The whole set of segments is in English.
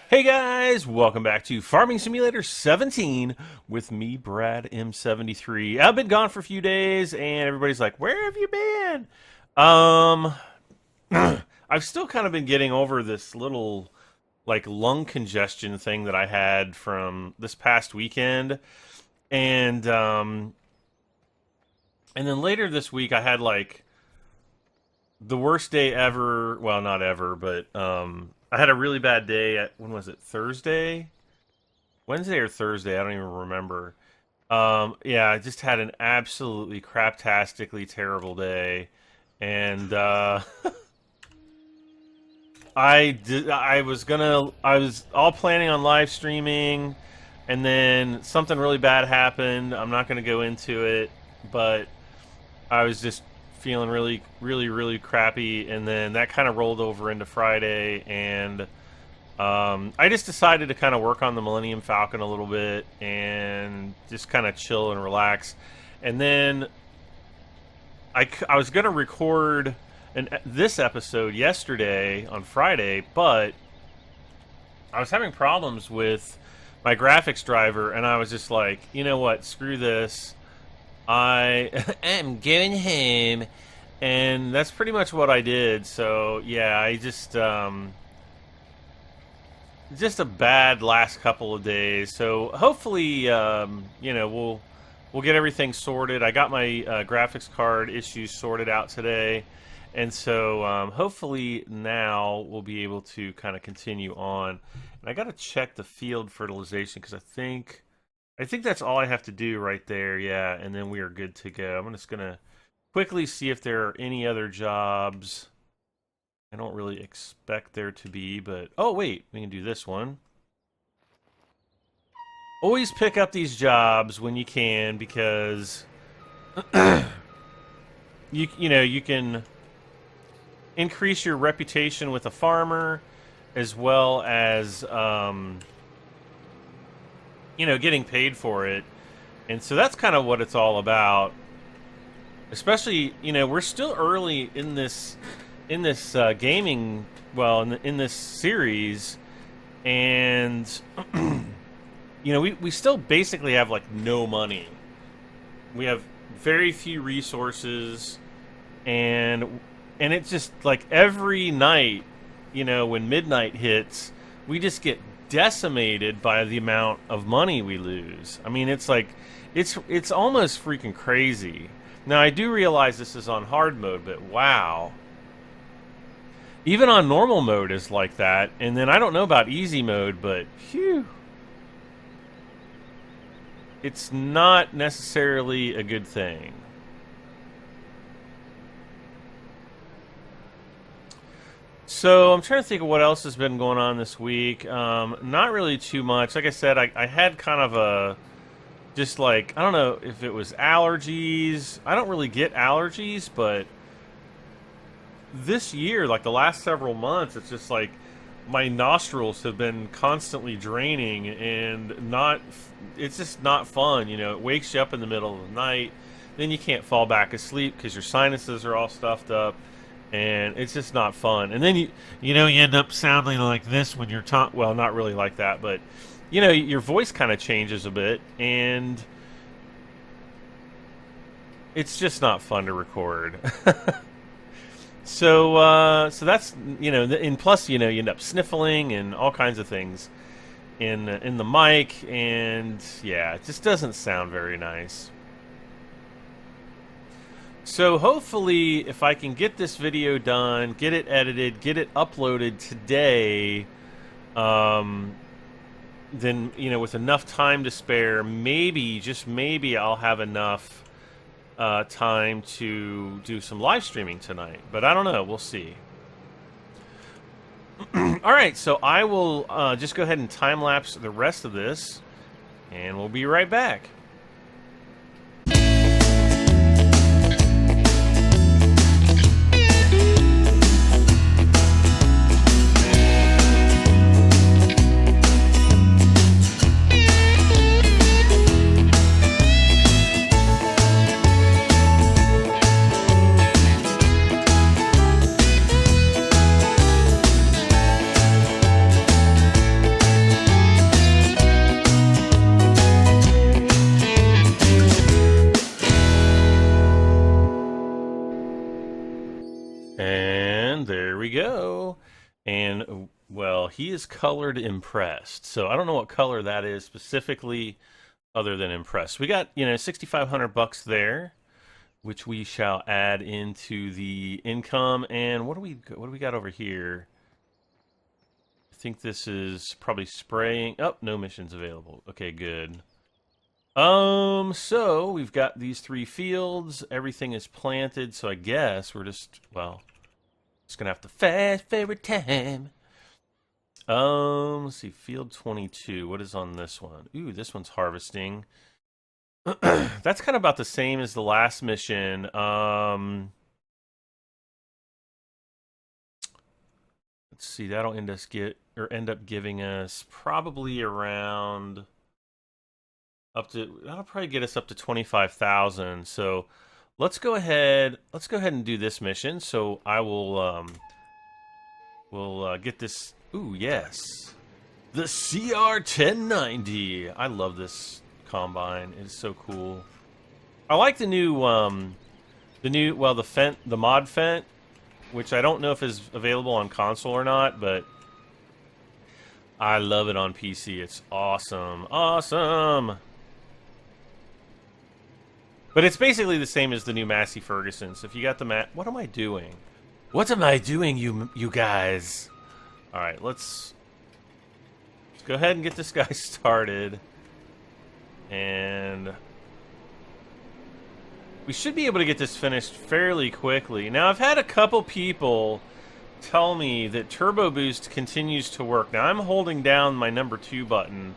Hey guys, welcome back to Farming Simulator 17 with me, Brad M73. I've been gone for a few days and everybody's like, where have you been? I've still kind of been getting over this little like lung congestion thing that I had from this past weekend. And then later this week I had like the worst day ever. Well, not ever, but I had a really bad day at, when was it? Thursday? Wednesday or Thursday? I don't even remember. Yeah, I just had an absolutely craptastically terrible day. And I was all planning on live streaming, and then something really bad happened. I'm not gonna go into it, but I was just feeling really crappy, and then that kind of rolled over into Friday, and I just decided to kind of work on the Millennium Falcon a little bit and just kind of chill and relax. And then I was going to record this episode yesterday on Friday, but I was having problems with my graphics driver, and I was just like, you know what, screw this. I am going home, and that's pretty much what I did. So yeah, I just a bad last couple of days. So hopefully, you know, we'll get everything sorted. I got my graphics card issues sorted out today, and so hopefully now we'll be able to kind of continue on. And I got to check the field fertilization because I think that's all I have to do right there, yeah, and then we are good to go. I'm just going to quickly see if there are any other jobs. I don't really expect there to be, but... Oh, wait, we can do this one. Always pick up these jobs when you can, because... you know, you can increase your reputation with a farmer, as well as... you know, getting paid for it. And so that's kind of what it's all about. Especially, you know, we're still early in this gaming, well, in this series, and you know, we still basically have like no money. We have very few resources, and it's just like every night, you know, when midnight hits, we just get decimated by the amount of money we lose. I mean, it's like it's almost freaking crazy. Now, I do realize this is on hard mode, but wow. Even on normal mode is like that, and then I don't know about easy mode, but phew. It's not necessarily a good thing. So I'm trying to think of what else has been going on this week. Not really too much. Like I said, I had kind of a, just like, I don't know if it was allergies. I don't really get allergies, but this year, like the last several months, it's just like my nostrils have been constantly draining, and it's just not fun. You know, it wakes you up in the middle of the night, then you can't fall back asleep because your sinuses are all stuffed up. And it's just not fun. And then you know, you end up sounding like this when you're talking. Well, not really like that, but you know, your voice kind of changes a bit, and it's just not fun to record. So that's, you know, and plus, you know, you end up sniffling and all kinds of things in the mic, and yeah, it just doesn't sound very nice. So hopefully, if I can get this video done, get it edited, get it uploaded today, then, you know, with enough time to spare, maybe, just maybe, I'll have enough time to do some live streaming tonight. But I don't know. We'll see. All right, so I will just go ahead and time-lapse the rest of this, and we'll be right back. And well, he is colored impressed. So I don't know what color that is specifically, other than impressed. We got 6,500 bucks there, which we shall add into the income. And what do we got over here? I think this is probably spraying. Oh, no missions available. Okay, good. So we've got these 3 fields. Everything is planted, so I guess we're just gonna have to fast forward time. Let's see, field 22. What is on this one? Ooh, this one's harvesting. That's kind of about the same as the last mission. Let's see, that'll end up giving us probably around that'll probably get us up to 25,000. So let's go ahead and do this mission. So I will we'll get this. Ooh, yes, the CR1090. I love this combine. It is so cool. I like the new the mod Fent, which I don't know if is available on console or not, but I love it on PC. It's awesome. Awesome. But it's basically the same as the new Massey Ferguson. So if you got the what am I doing? What am I doing, you guys? All right, let's go ahead and get this guy started. And we should be able to get this finished fairly quickly. Now, I've had a couple people tell me that Turbo Boost continues to work. Now, I'm holding down my number 2 button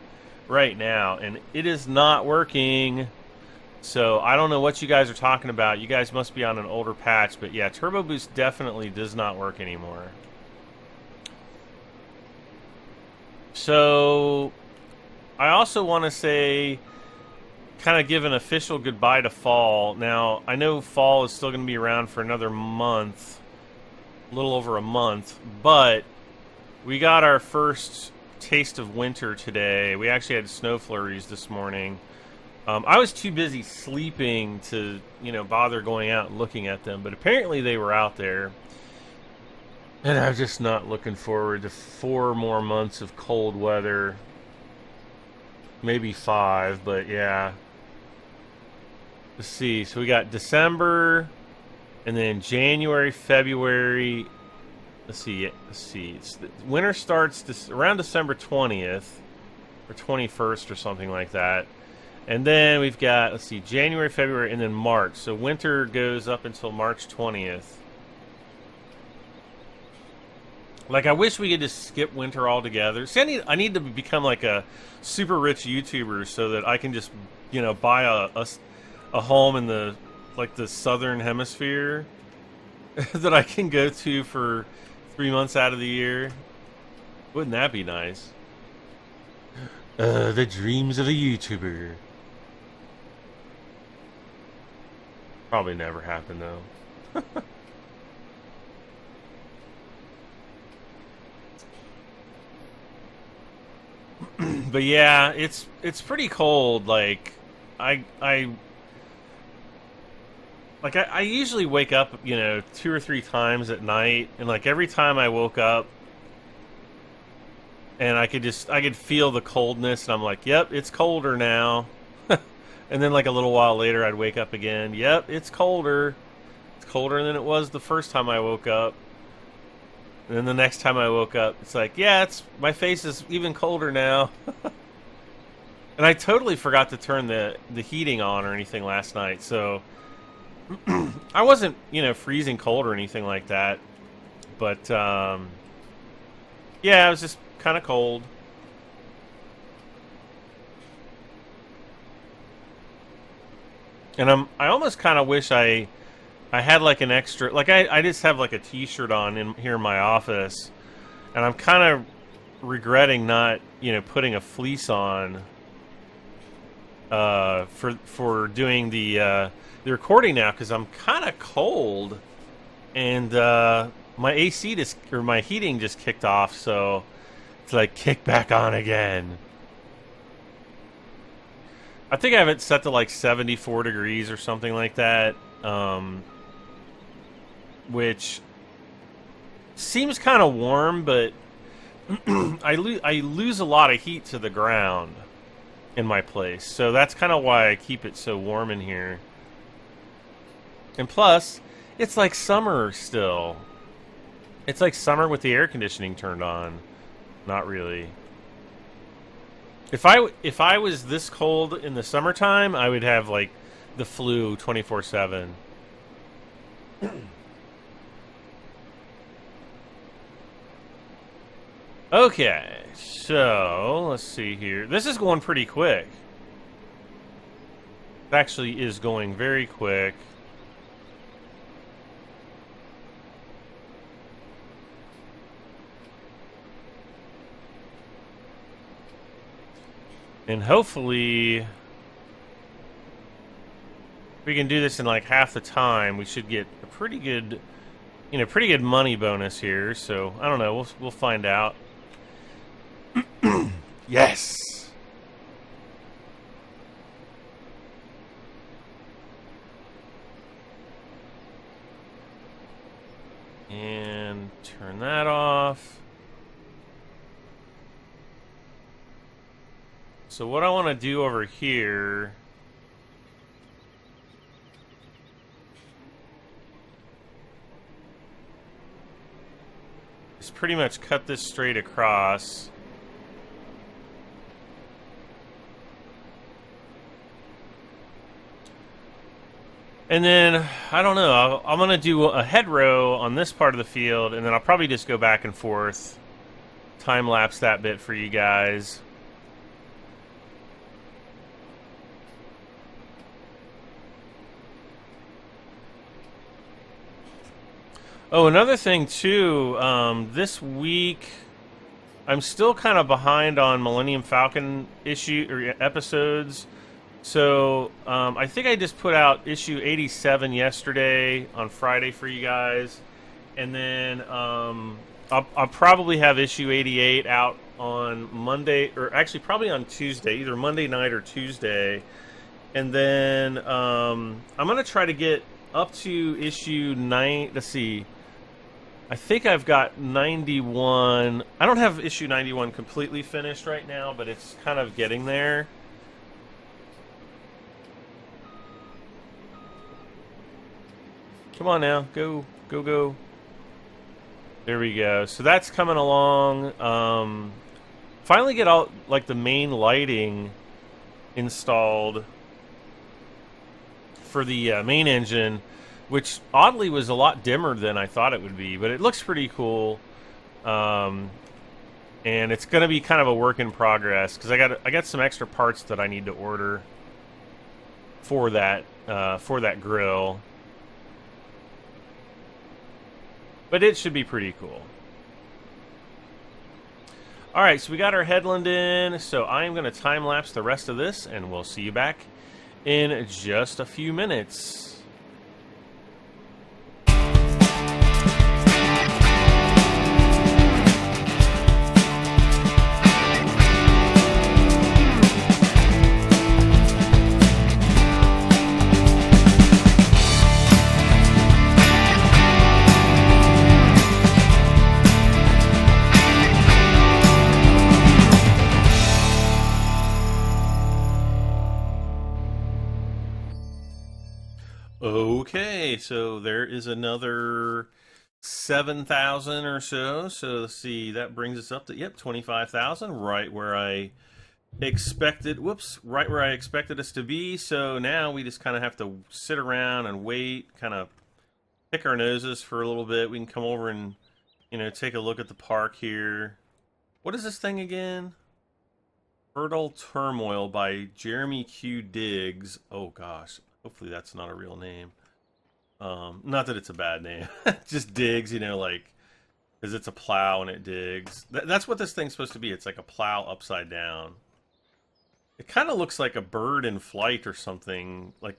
right now, and it is not working. So, I don't know what you guys are talking about. You guys must be on an older patch, but yeah, Turbo Boost definitely does not work anymore. So, I also want to say, kind of give an official goodbye to fall. Now, I know fall is still going to be around for another month, a little over a month, but we got our first taste of winter today. We actually had snow flurries this morning. I was too busy sleeping to, bother going out and looking at them, but apparently they were out there. And I'm just not looking forward to 4 more months of cold weather. Maybe 5, but yeah. Let's see. So we got December, and then January, February. Let's see. Winter starts around December 20th or 21st or something like that. And then we've got, let's see, January, February, and then March. So winter goes up until March 20th. Like, I wish we could just skip winter altogether. See, I need to become like a super rich YouTuber so that I can just, buy a home in the southern hemisphere that I can go to for 3 months out of the year. Wouldn't that be nice? The dreams of a YouTuber. Probably never happen though. But yeah, it's pretty cold. Like I usually wake up, 2 or 3 times at night, and like every time I woke up, and I could feel the coldness, and I'm like, yep, it's colder now. And then like a little while later, I'd wake up again. Yep, it's colder. It's colder than it was the first time I woke up. And then the next time I woke up, it's like, yeah, my face is even colder now. And I totally forgot to turn the heating on or anything last night, so I wasn't, freezing cold or anything like that. But yeah, it was just kind of cold. And I almost kind of wish I had like an extra, like I just have like a t-shirt on here in my office, and I'm kind of regretting not, putting a fleece on for doing the recording now, because I'm kind of cold, and my my heating just kicked off, so it's like kick back on again. I think I have it set to like 74 degrees or something like that. Which seems kind of warm, but I lose a lot of heat to the ground in my place, so that's kind of why I keep it so warm in here. And plus, it's like summer still. It's like summer with the air conditioning turned on. Not really. If I was this cold in the summertime, I would have like the flu 24/7. Okay, so let's see here. This is going pretty quick. It actually is going very quick. And hopefully, if we can do this in like half the time, we should get a pretty good, pretty good money bonus here. So I don't know. We'll find out. Yes. And turn that off. So what I want to do over here is pretty much cut this straight across. And then, I don't know, I'm going to do a head row on this part of the field, and then I'll probably just go back and forth, time-lapse that bit for you guys. Oh, another thing, too, this week, I'm still kind of behind on Millennium Falcon episodes. So, I think I just put out issue 87 yesterday on Friday for you guys. And then I'll probably have issue 88 out on Monday, or actually probably on Tuesday, either Monday night or Tuesday. And then I'm going to try to get up to issue 9. Let's see. I think I've got 91. I don't have issue 91 completely finished right now, but it's kind of getting there. Come on now, go, go, go. There we go. So that's coming along. Finally get all like the main lighting installed for the main engine, which oddly was a lot dimmer than I thought it would be, but it looks pretty cool. And it's going to be kind of a work in progress because I got some extra parts that I need to order for that grill. But it should be pretty cool. Alright, so we got our headland in, so I am going to time-lapse the rest of this, and we'll see you back in just a few minutes. Okay, so there is another 7,000 or so. So let's see, that brings us up to 25,000, right where I expected. Right where I expected us to be. So now we just kind of have to sit around and wait, kind of pick our noses for a little bit. We can come over and take a look at the park here. What is this thing again? Fertile Turmoil by Jeremy Q. Diggs. Oh gosh. Hopefully that's not a real name. Not that it's a bad name. Just digs, like, because it's a plow and it digs. That's what this thing's supposed to be. It's like a plow upside down. It kind of looks like a bird in flight or something, like,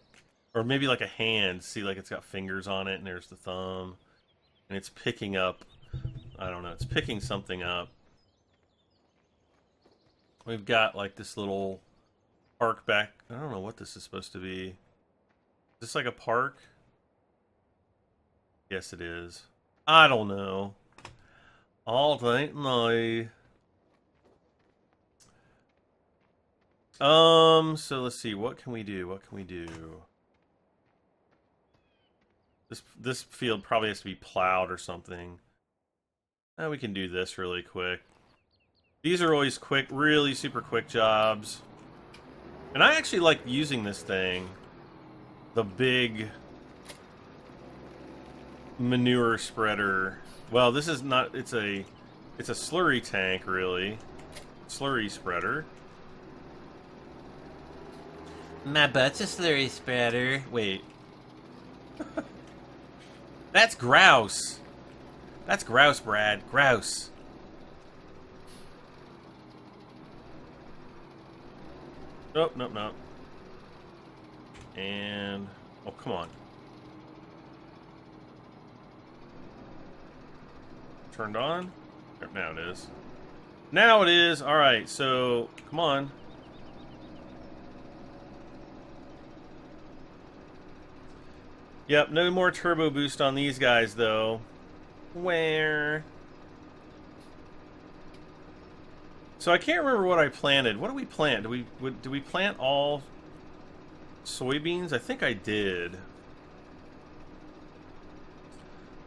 or maybe like a hand. See, like it's got fingers on it, and there's the thumb, and it's picking up. I don't know. It's picking something up. We've got like this little park back. I don't know what this is supposed to be. Is this like a park? Yes, it is. I don't know. All right, now. So let's see. What can we do? What can we do? This field probably has to be plowed or something. We can do this really quick. These are always quick, really super quick jobs. And I actually like using this thing. The big manure spreader. Well, this is not, it's a slurry tank, really. Slurry spreader. My butt's a slurry spreader. Wait. That's grouse. That's grouse, Brad. Grouse. Nope, nope, nope. And... oh, come on. Turned on? Now it is. Now it is! Alright, so... come on. Yep, no more turbo boost on these guys, though. Where? So I can't remember what I planted. What did we plant? Did we plant all soybeans? I think I did.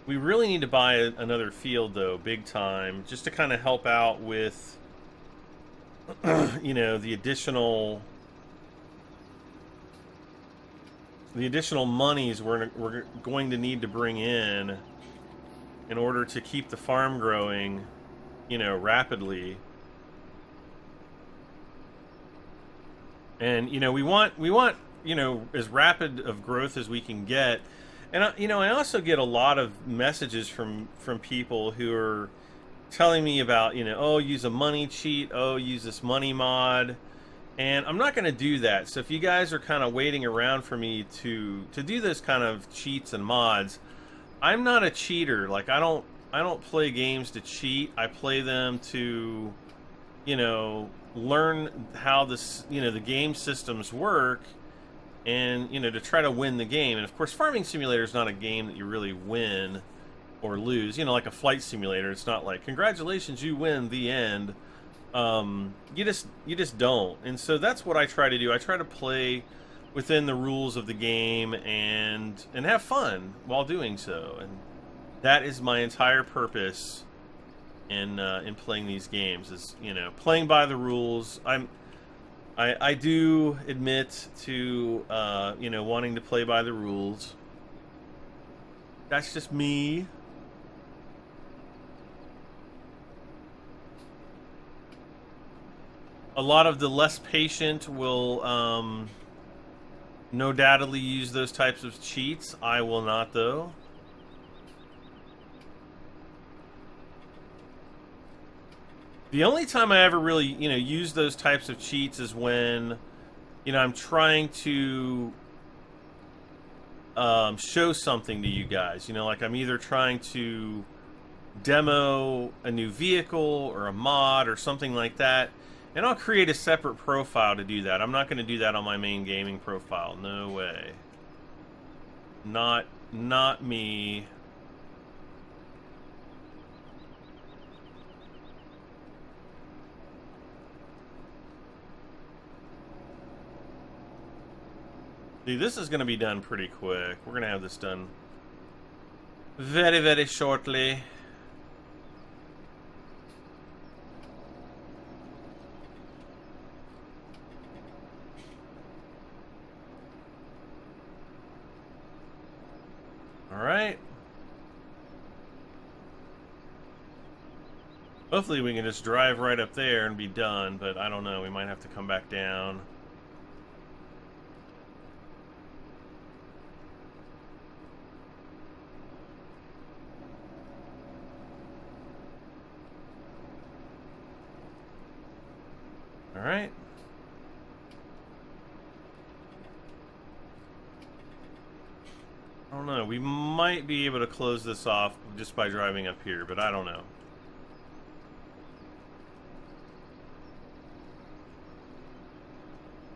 We really need to buy another field, though, big time, just to kind of help out with, you know, the additional monies we're going to need to bring in order to keep the farm growing, you know, rapidly. And, you know, we want, you know, as rapid of growth as we can get. And, you know, I also get a lot of messages from people who are telling me about, you know, oh, use a money cheat, oh, use this money mod. And I'm not going to do that. So if you guys are kind of waiting around for me to do those kind of cheats and mods, I'm not a cheater. Like, I don't play games to cheat. I play them to, you know, learn how this, you know, the game systems work, and, you know, to try to win the game. And of course, Farming Simulator is not a game that you really win or lose. You know, like a flight simulator, it's not like, congratulations, you win, the end. You just don't. And so that's what I try to do. I try to play within the rules of the game and have fun while doing so. And that is my entire purpose in playing these games, is, you know, playing by the rules. I do admit to you know, wanting to play by the rules. That's just me. A lot of the less patient will no doubtedly use those types of cheats. I will not, though. The only time I ever really, you know, use those types of cheats is when, you know, I'm trying to show something to you guys. You know, like I'm either trying to demo a new vehicle or a mod or something like that. And I'll create a separate profile to do that. I'm not going to do that on my main gaming profile. No way. Not me. See, this is going to be done pretty quick. We're going to have this done very, very shortly. Alright. Hopefully we can just drive right up there and be done, but I don't know. We might have to come back down. Alright. I don't know. We might be able to close this off just by driving up here, but I don't know.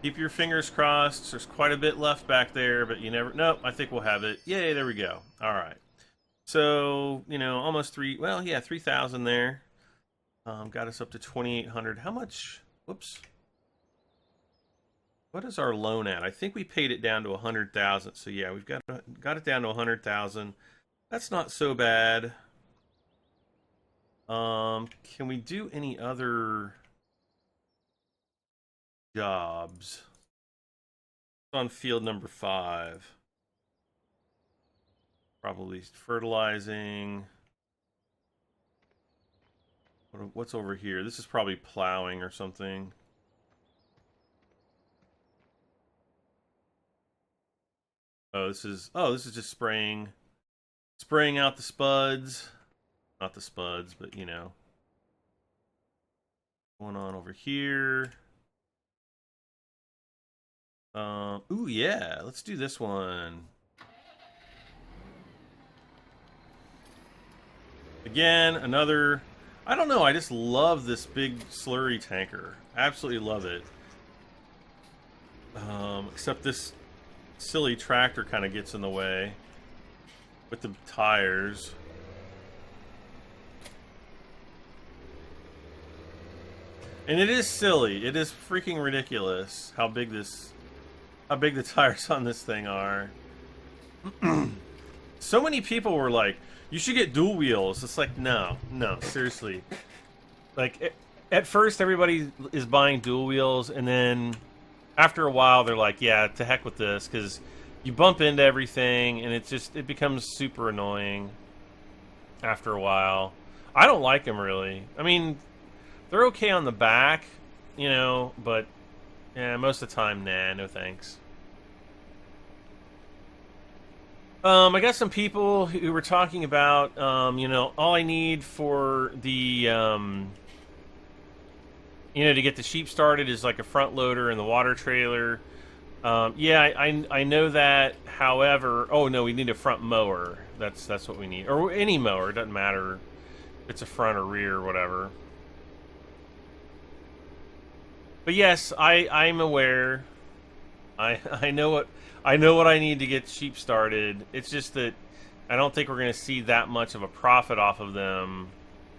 Keep your fingers crossed. There's quite a bit left back there, but you never... Nope, I think we'll have it. Yay, there we go. All right. So, you know, almost well, yeah, 3,000 there. Got us up to 2,800. How much? Whoops. What is our loan at? I think we paid it down to 100,000. So yeah, we've got it down to 100,000. That's not so bad. Can we do any other jobs? On field number 5. Probably fertilizing. What's over here? This is probably plowing or something. This is just spraying out the spuds. Not the spuds, but you know. Going on over here. Ooh, yeah, let's do this one. Again, another, I don't know, I just love this big slurry tanker. Absolutely love it. Except this silly tractor kind of gets in the way with the tires. And it is silly. It is freaking ridiculous how big the tires on this thing are. So many people were like, you should get dual wheels. It's like, no, seriously. Like, at first everybody is buying dual wheels, and then after a while they're like, yeah, to heck with this, because you bump into everything, and it becomes super annoying after a while. I don't like them, really. I mean, they're okay on the back, you know, but yeah, most of the time, nah, no thanks. I got some people who were talking about, you know, all I need for the, you know, to get the sheep started is like a front loader and the water trailer. Yeah, I know that. However, oh no, we need a front mower. That's what we need, or any mower. It doesn't matter if it's a front or rear or whatever. But yes, I'm aware. I know what I need to get sheep started. It's just that I don't think we're going to see that much of a profit off of them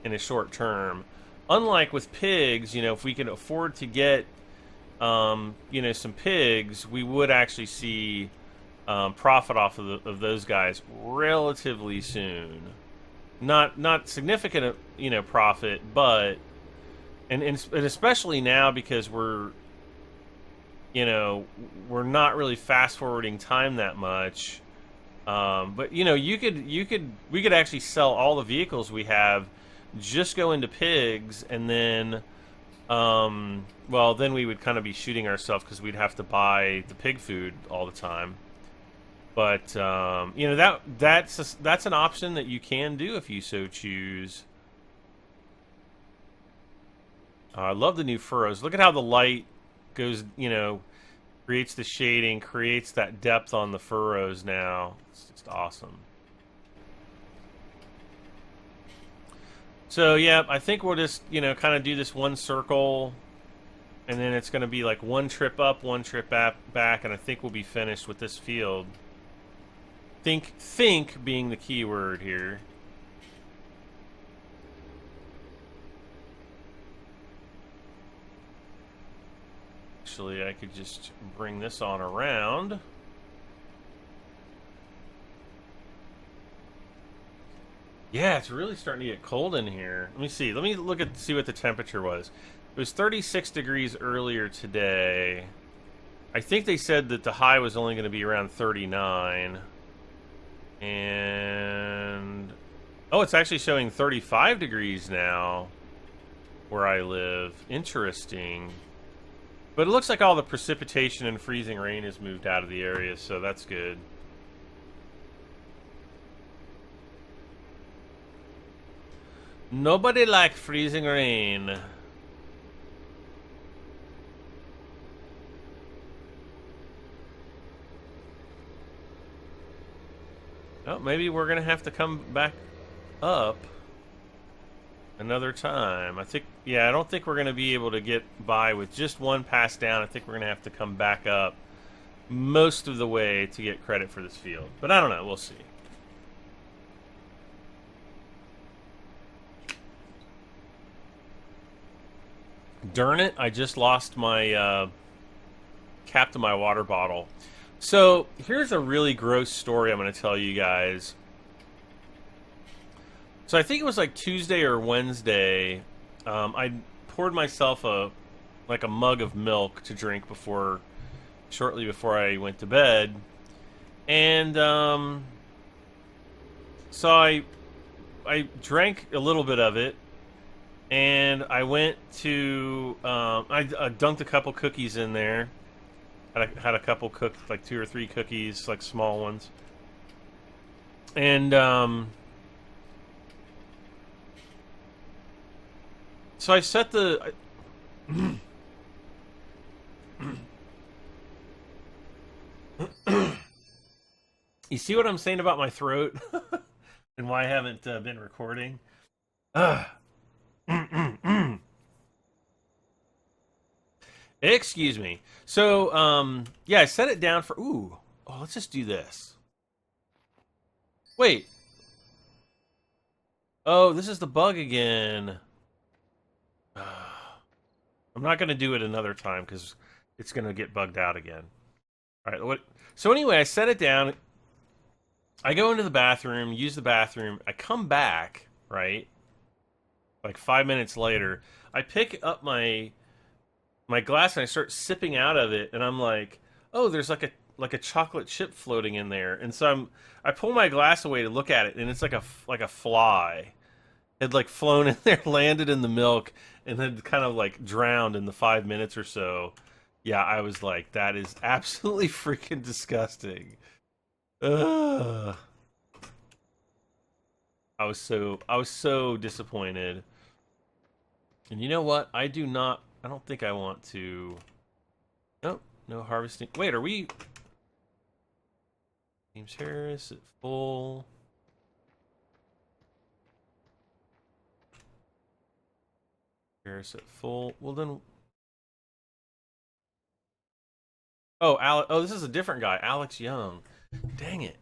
in a short term. Unlike with pigs, you know, if we can afford to get, you know, some pigs, we would actually see profit off of those guys relatively soon. Not significant, you know, profit, but and especially now because we're, you know, we're not really fast forwarding time that much. But you know, we could actually sell all the vehicles we have, just go into pigs, and then, well, then we would kind of be shooting ourselves because we'd have to buy the pig food all the time. But you know, that's an option that you can do if you so choose. I love the new furrows. Look at how the light goes, you know, creates the shading, creates that depth on the furrows now. It's just awesome. So, yeah, I think we'll just, you know, kind of do this one circle, and then it's going to be like one trip up, one trip back, and I think we'll be finished with this field. Think being the key word here. Actually, I could just bring this on around. Yeah, it's really starting to get cold in here. Let me see. Let me see what the temperature was. It was 36 degrees earlier today. I think they said that the high was only going to be around 39. And oh, it's actually showing 35 degrees now where I live. Interesting. But it looks like all the precipitation and freezing rain has moved out of the area, so that's good. Nobody like freezing rain. Oh, maybe we're gonna have to come back up another time. I think, yeah, I don't think we're gonna be able to get by with just one pass down. I think we're gonna have to come back up most of the way to get credit for this field. But I don't know, we'll see. Darn it, I just lost my cap to my water bottle. So here's a really gross story I'm going to tell you guys. So I think it was like Tuesday or Wednesday. I poured myself a mug of milk to drink shortly before I went to bed, and so I drank a little bit of it, and I went to I dunked a couple cookies in there. Had a couple cooked, like 2 or 3 cookies, like small ones, and so I set the. You see what I'm saying about my throat and why I haven't been recording? Ugh. Excuse me. So, yeah, I set it down for. Ooh, oh, let's just do this. Wait. Oh, this is the bug again. I'm not going to do it another time because it's going to get bugged out again. All right. What? So anyway, I set it down. I go into the bathroom, use the bathroom. I come back, right? Like 5 minutes later, I pick up my glass and I start sipping out of it, and I'm like, oh, there's like a chocolate chip floating in there. And so I pull my glass away to look at it, and it's like a fly. It had like flown in there, landed in the milk, and then kind of like drowned in the 5 minutes or so. Yeah, I was like, that is absolutely freaking disgusting. Ugh. I was so disappointed. And you know what? I don't think I want to. Nope, no harvesting. Wait, are we James Harris at full? Harris at full. Well then. Oh, oh, this is a different guy, Alex Young. Dang it.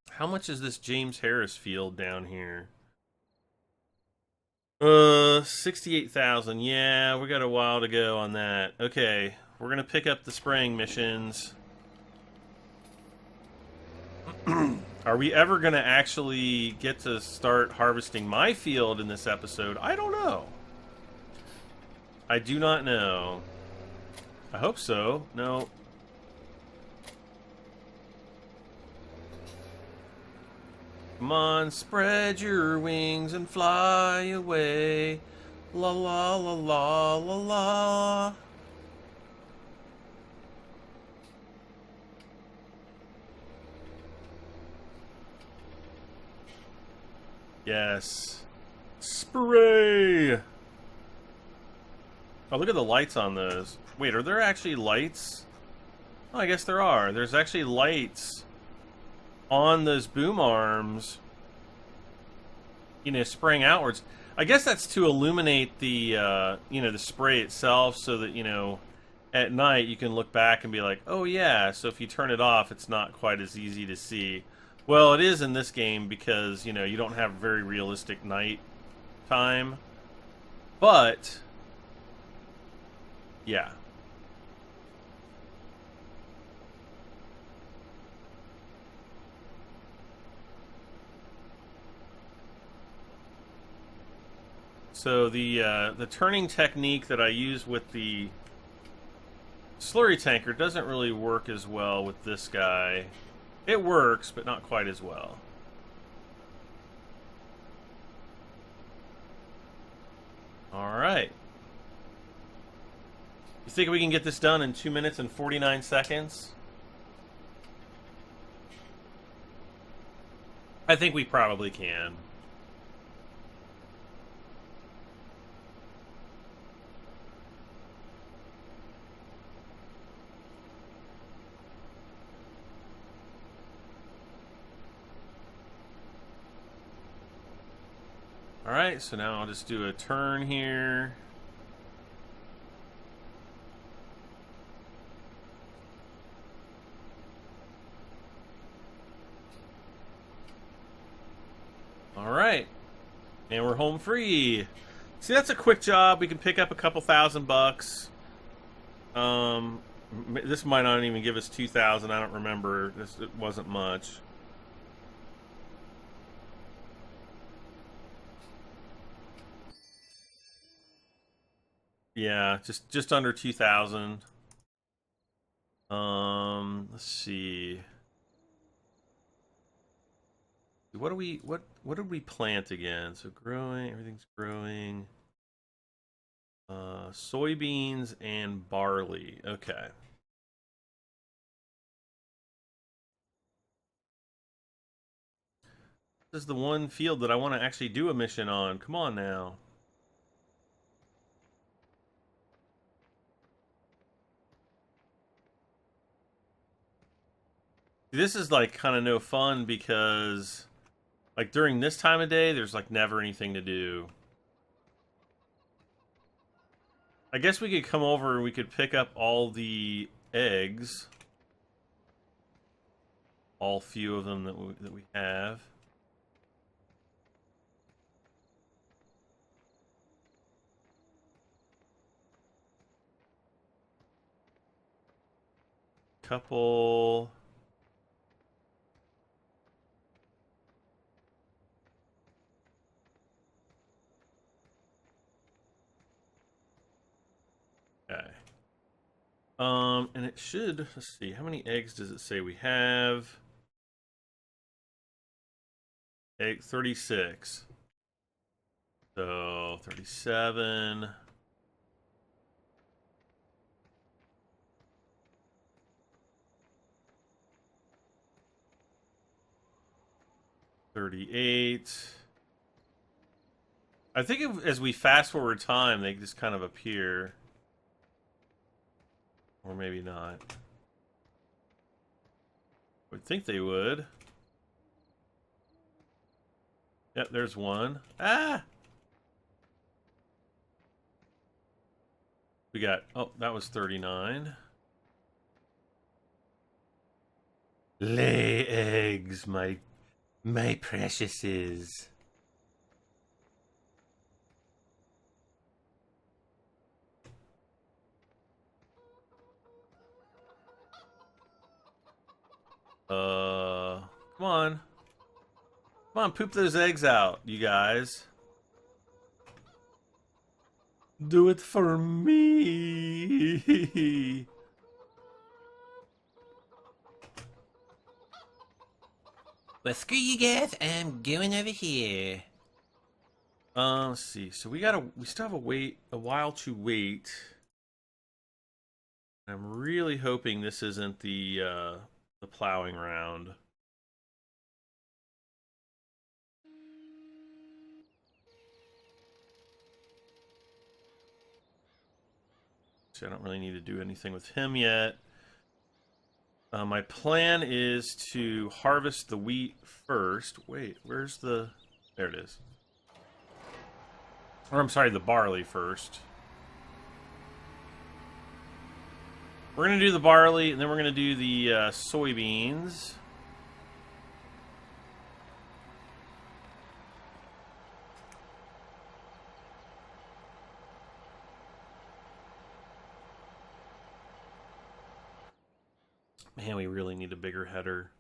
How much is this James Harris field down here? 68,000. Yeah, we got a while to go on that. Okay, we're gonna pick up the spraying missions. Are we ever gonna actually get to start harvesting my field in this episode? I don't know. I do not know. I hope so. No. Come on, spread your wings and fly away. La la la la la la. Yes. Spray! Oh, look at the lights on those. Wait, are there actually lights? Oh, I guess there are. There's actually lights on those boom arms, you know, spraying outwards. I guess that's to illuminate the, you know, the spray itself so that, you know, at night you can look back and be like, oh yeah, so if you turn it off, it's not quite as easy to see. Well, it is in this game because, you know, you don't have very realistic night time. But, yeah. So the turning technique that I use with the slurry tanker doesn't really work as well with this guy. It works, but not quite as well. All right. You think we can get this done in 2 minutes and 49 seconds? I think we probably can. Alright, so now I'll just do a turn here. Alright. And we're home free. See, that's a quick job. We can pick up a couple $1,000. This might not even give us 2,000. I don't remember. It wasn't much. Yeah, just under 2,000. Let's see. What did we plant again? So growing, everything's growing. Soybeans and barley. Okay. This is the one field that I want to actually do a mission on. Come on now. This is like kind of no fun because like during this time of day there's like never anything to do. I guess we could come over and we could pick up all the eggs. All few of them that we have. Couple. Okay. And it should, let's see, how many eggs does it say we have? Egg 36. So 37. $38. I think as we fast forward time, they just kind of appear. Or maybe not. I would think they would. Yep, there's one. Ah! We got, oh, that was 39. Lay eggs, my preciouses. Come on. Come on, poop those eggs out, you guys. Do it for me. Well, screw you guys. I'm going over here. Let's see. So we still have a while to wait. I'm really hoping this isn't the plowing round. So I don't really need to do anything with him yet. My plan is to harvest the wheat first. Wait, where's the... There it is. Or I'm sorry, the barley first. We're going to do the barley, and then we're going to do the soybeans. Man, we really need a bigger header.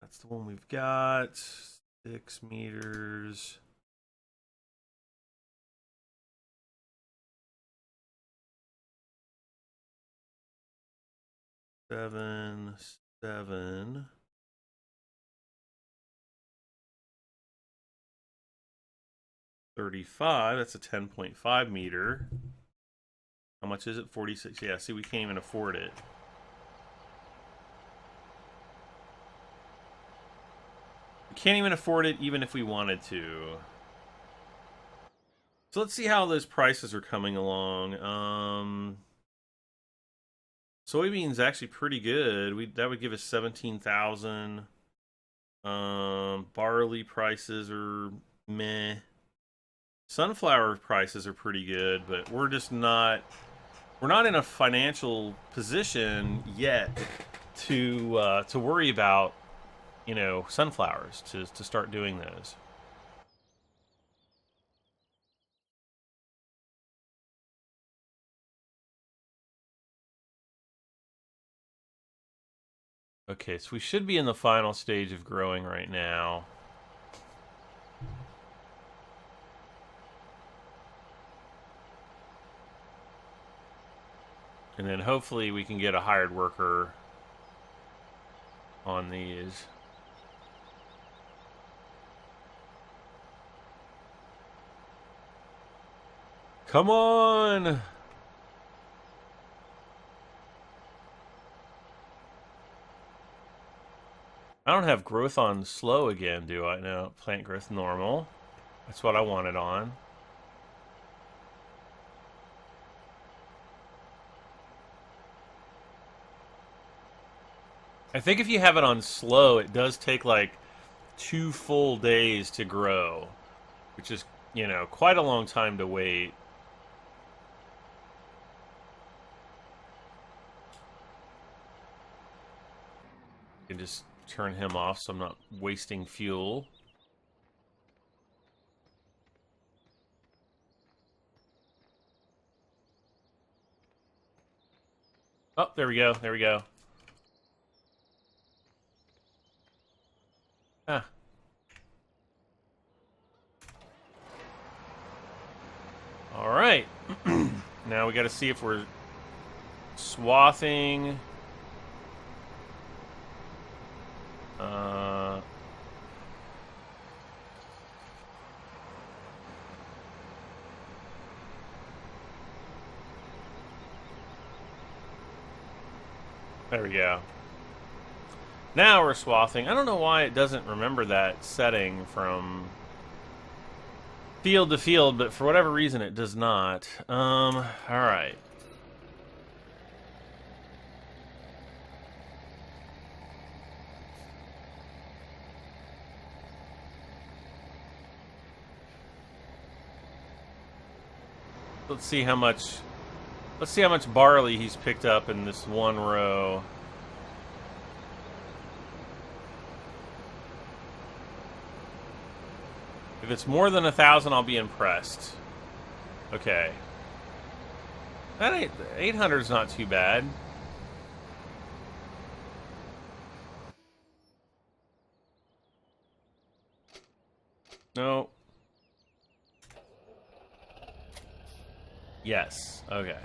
That's the one we've got. 6 meters. Seven. 35. That's a 10.5 meter. How much is it? 46. Yeah, see, we can't even afford it. We can't even afford it even if we wanted to. So let's see how those prices are coming along. Soybeans actually pretty good. That would give us 17,000. Barley prices are meh. Sunflower prices are pretty good, but we're not in a financial position yet to worry about, sunflowers to start doing those. Okay, so we should be in the final stage of growing right now. And then hopefully we can get a hired worker on these. Come on! I don't have growth on slow again, do I? No, plant growth normal. That's what I wanted on. I think if you have it on slow, it does take like 2 full days to grow, which is, you know, quite a long time to wait. You can just turn him off so I'm not wasting fuel. Oh, there we go. There we go. Ah. All right. Now we got to see if we're swathing. There we go. Now we're swathing. I don't know why it doesn't remember that setting from field to field, but for whatever reason it does not. All right. Let's see how much barley he's picked up in this one row. If it's more than 1,000, I'll be impressed. Okay. That 800 is not too bad. No. Yes. Okay.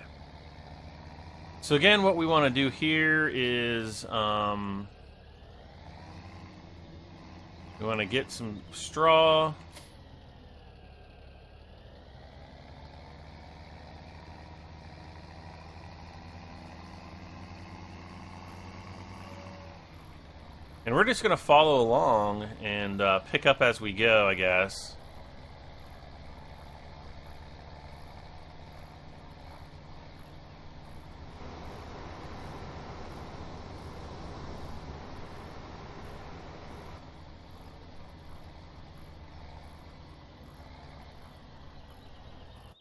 So again, what we want to do here is we want to get some straw. And we're just going to follow along and pick up as we go, I guess.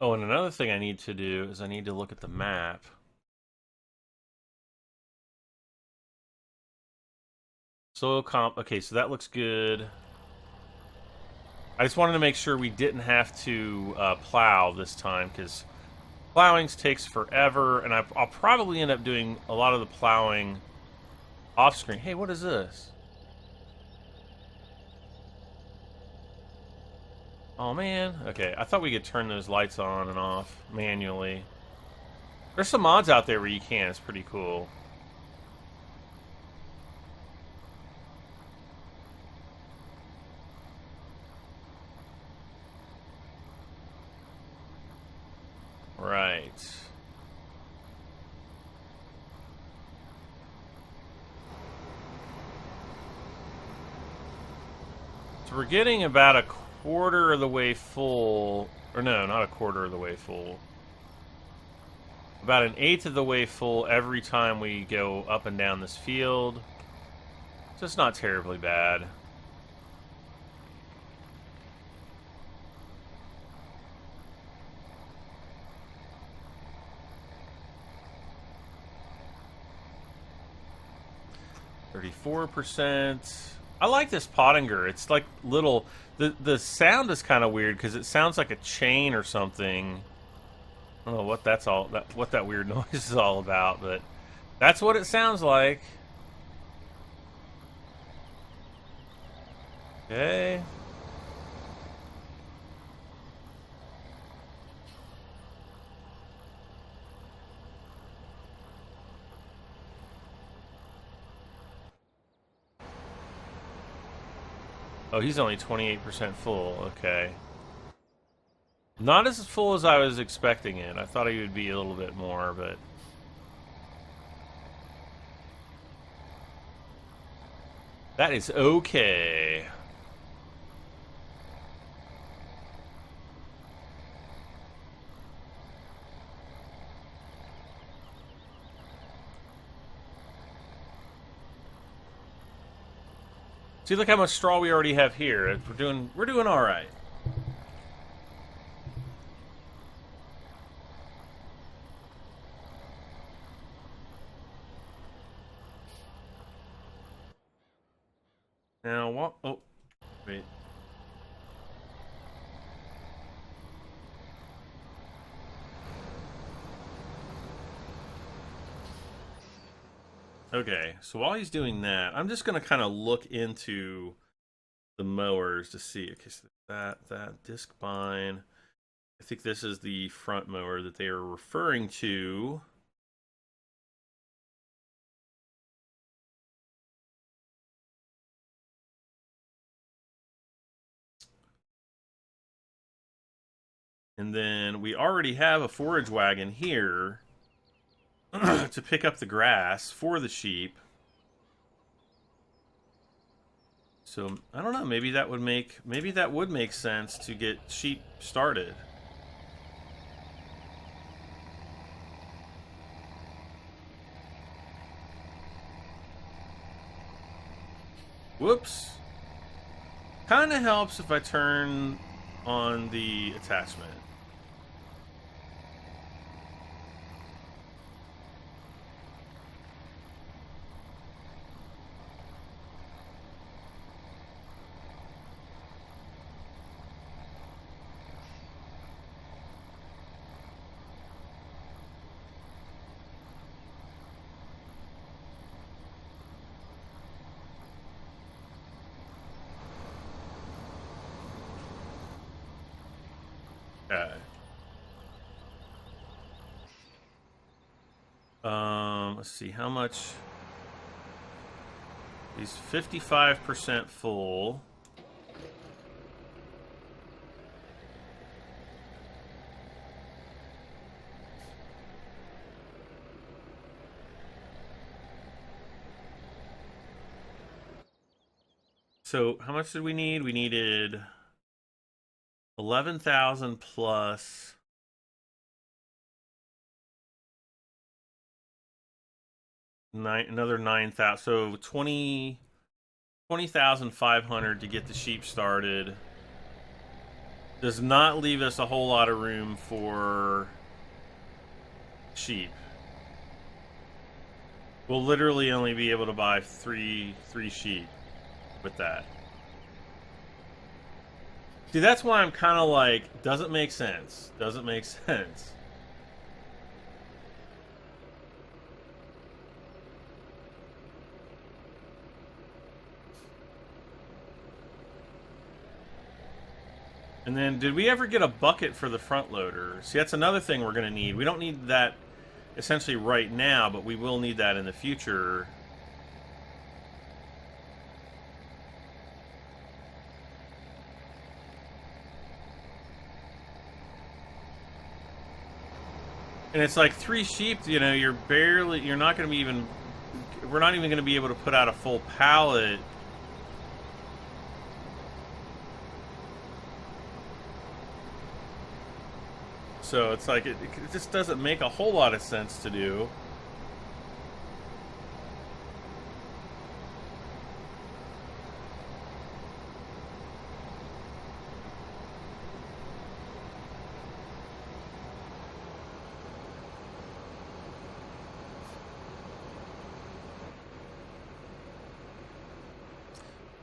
Oh, and another thing I need to do is I need to look at the map. Soil comp. Okay, so that looks good. I just wanted to make sure we didn't have to plow this time, because plowing takes forever, and I'll probably end up doing a lot of the plowing off screen. Hey, what is this? Oh man. Okay, I thought we could turn those lights on and off manually. There's some mods out there where you can. It's pretty cool. Right. So we're getting about a quarter of the way full. Or no, not a quarter of the way full. About an eighth of the way full every time we go up and down this field. So it's not terribly bad. %. I like this Pottinger. It's like little. The sound is kind of weird because it sounds like a chain or something. I don't know what that's all. What that weird noise is all about, but that's what it sounds like. Okay. Oh, he's only 28% full. Okay. Not as full as I was expecting it. I thought he would be a little bit more, but... that is okay. See, look how much straw we already have here. We're doing all right. Now what? Oh, wait. Okay, so while he's doing that, I'm just gonna kind of look into the mowers to see. Okay, so that disc bind. I think this is the front mower that they are referring to. And then we already have a forage wagon here to pick up the grass for the sheep. So I don't know. Maybe that would make sense to get sheep started. Whoops. Kind of helps if I turn on the attachment. Okay. Let's see how much. He's 55% full. So how much did we need? We needed 11,000 plus another 9,000. So 20,500 to get the sheep started. Does not leave us a whole lot of room for sheep. We'll literally only be able to buy three sheep with that. See, that's why I'm kind of like, doesn't make sense. Doesn't make sense. And then, did we ever get a bucket for the front loader? See, that's another thing we're going to need. We don't need that essentially right now, but we will need that in the future. And it's like 3 sheep, you know, you're not going to be even, we're not even going to be able to put out a full pallet. So it's like, it just doesn't make a whole lot of sense to do.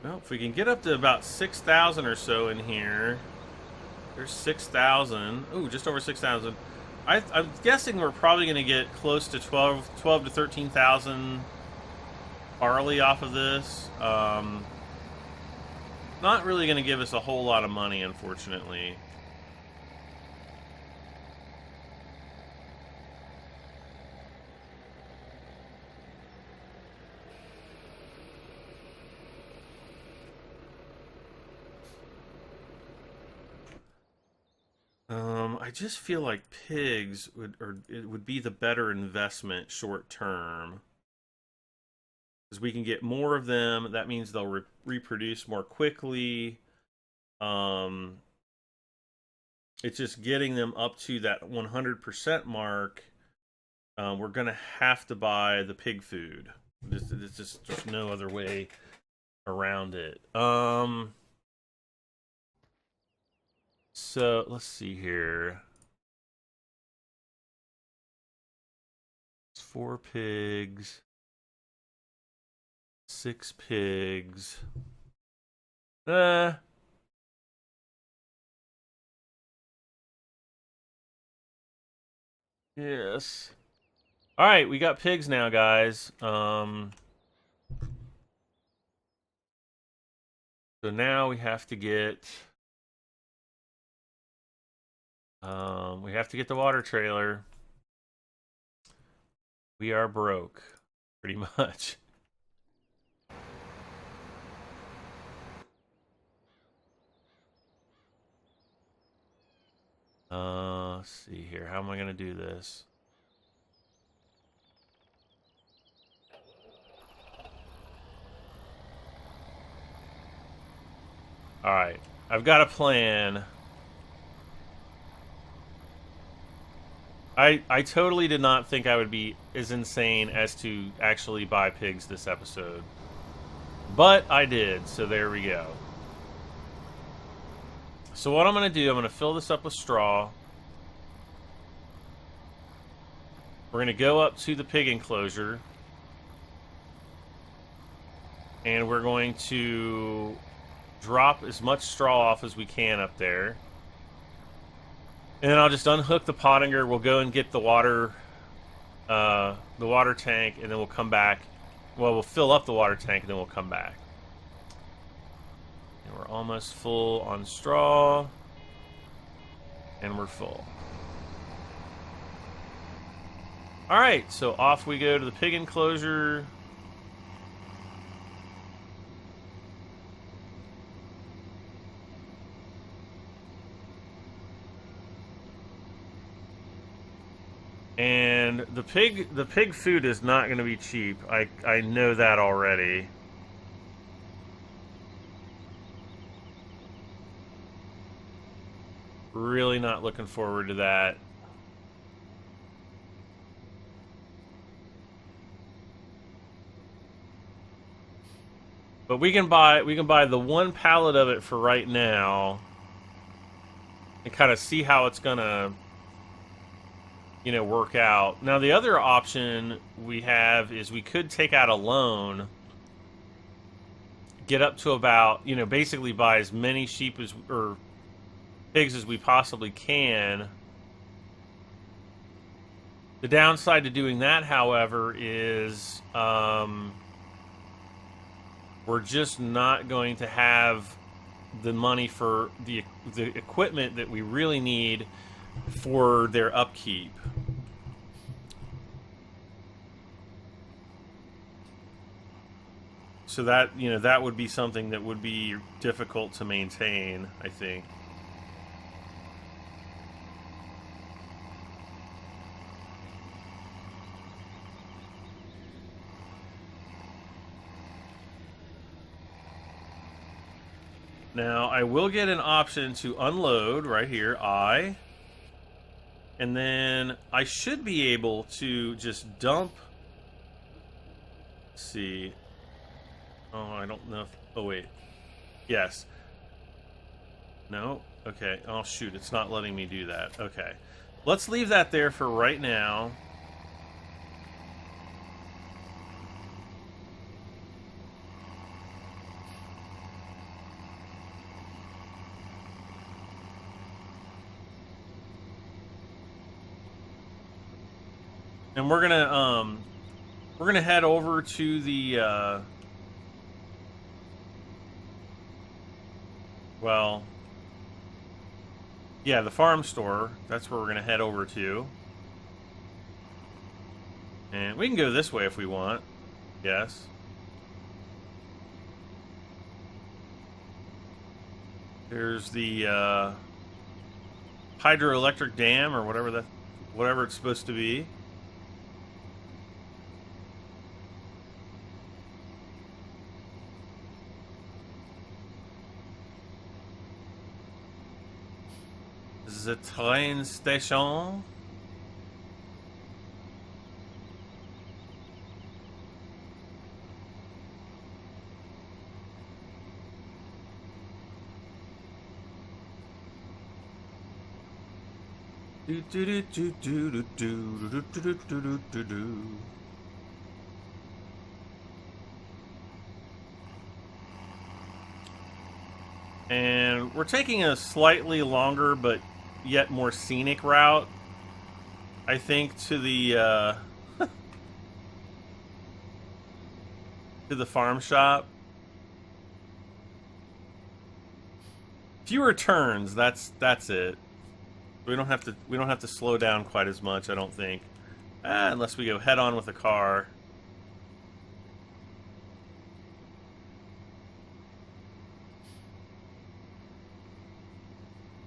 Well, if we can get up to about 6,000 or so in here. There's 6,000. Ooh, just over 6,000. I'm guessing we're probably going to get close to 12 to 13,000 barley off of this. not really going to give us a whole lot of money, unfortunately. I just feel like pigs it would be the better investment short term, because we can get more of them. That means they'll reproduce more quickly. It's just getting them up to that 100% mark. We're gonna have to buy the pig food. There's just no other way around it. So let's see here. It's 4 pigs, 6 pigs. Yes. All right, we got pigs now, guys. So now we have to get the water trailer. We are broke, pretty much. Let's see here. How am I gonna do this? All right, I've got a plan. I totally did not think I would be as insane as to actually buy pigs this episode. But I did, so there we go. So what I'm going to do, I'm going to fill this up with straw. We're going to go up to the pig enclosure. And we're going to drop as much straw off as we can up there. And then I'll just unhook the pottinger. We'll go and get the water tank, and then we'll come back. Well, we'll fill up the water tank, and then we'll come back. And we're almost full on straw. And we're full. Alright, so off we go to the pig enclosure. And the pig food is not going to be cheap. I know that already. Really not looking forward to that. But we can buy the 1 pallet of it for right now and kind of see how it's gonna, work out. Now the other option we have is we could take out a loan, get up to about, basically buy as many sheep or pigs as we possibly can. The downside to doing that, however, is we're just not going to have the money for the equipment that we really need for their upkeep. So that, that would be something that would be difficult to maintain, I think. Now, I will get an option to unload right here, and then I should be able to just dump. Let's see. Oh, I don't know if, oh wait. Yes. No? Okay. Oh shoot, it's not letting me do that. Okay. Let's leave that there for right now. And we're gonna head over to the Well, yeah, the farm store. That's where we're going to head over to. And we can go this way if we want. Yes. There's the hydroelectric dam or whatever it's supposed to be. The train station. Do do do do do do do do do do do. And we're taking a slightly longer but yet more scenic route, I think, to the to the farm shop. Fewer turns. That's it. We don't have to slow down quite as much, I don't think, unless we go head on with a car.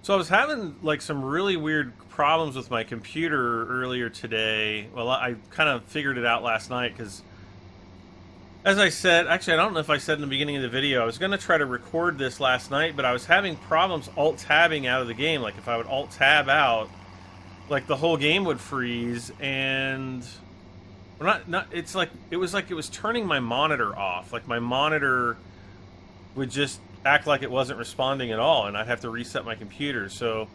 So I was having like some really weird problems with my computer earlier today. Well, I kind of figured it out last night because, as I said, actually I don't know if I said in the beginning of the video, I was going to try to record this last night, but I was having problems alt-tabbing out of the game. Like if I would alt-tab out, like the whole game would freeze, and it's like it was turning my monitor off. Like my monitor would just act like it wasn't responding at all, and I'd have to reset my computer. So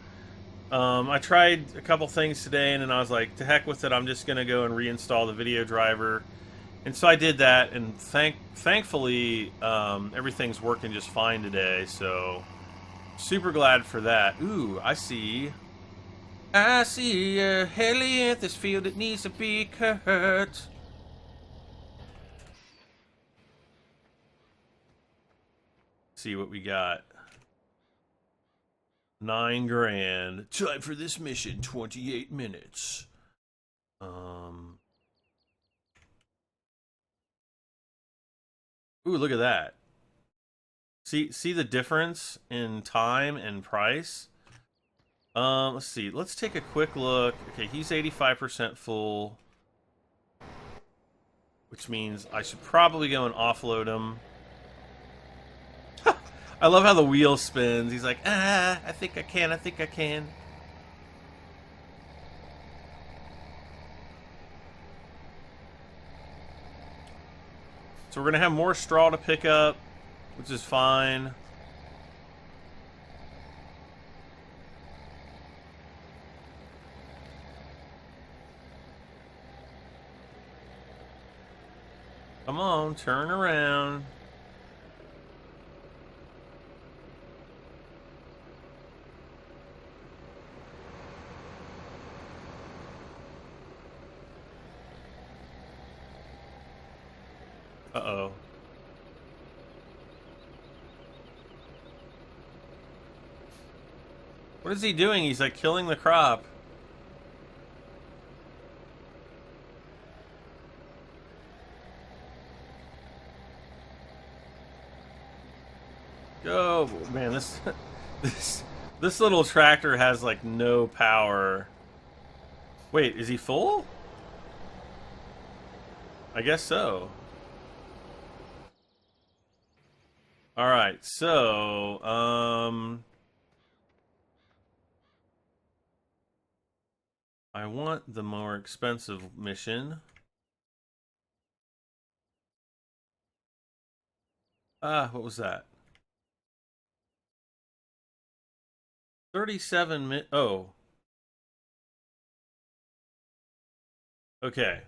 I tried a couple things today, and then I was like, to heck with it, I'm just going to go and reinstall the video driver. And so I did that, and thankfully everything's working just fine today, so super glad for that. Ooh, I see a helianthus field that needs to be cut. See what we got. 9 grand. Time for this mission, 28 minutes. Ooh, look at that. See the difference in time and price? Let's see. Let's take a quick look. Okay, he's 85% full, which means I should probably go and offload him. I love how the wheel spins. He's like, I think I can. So we're going to have more straw to pick up, which is fine. Come on, turn around. Uh-oh. What is he doing? He's like killing the crop. Go, man, this little tractor has like no power. Wait, is he full? I guess so. All right, so I want the more expensive mission. What was that? 37 min. Oh. Okay.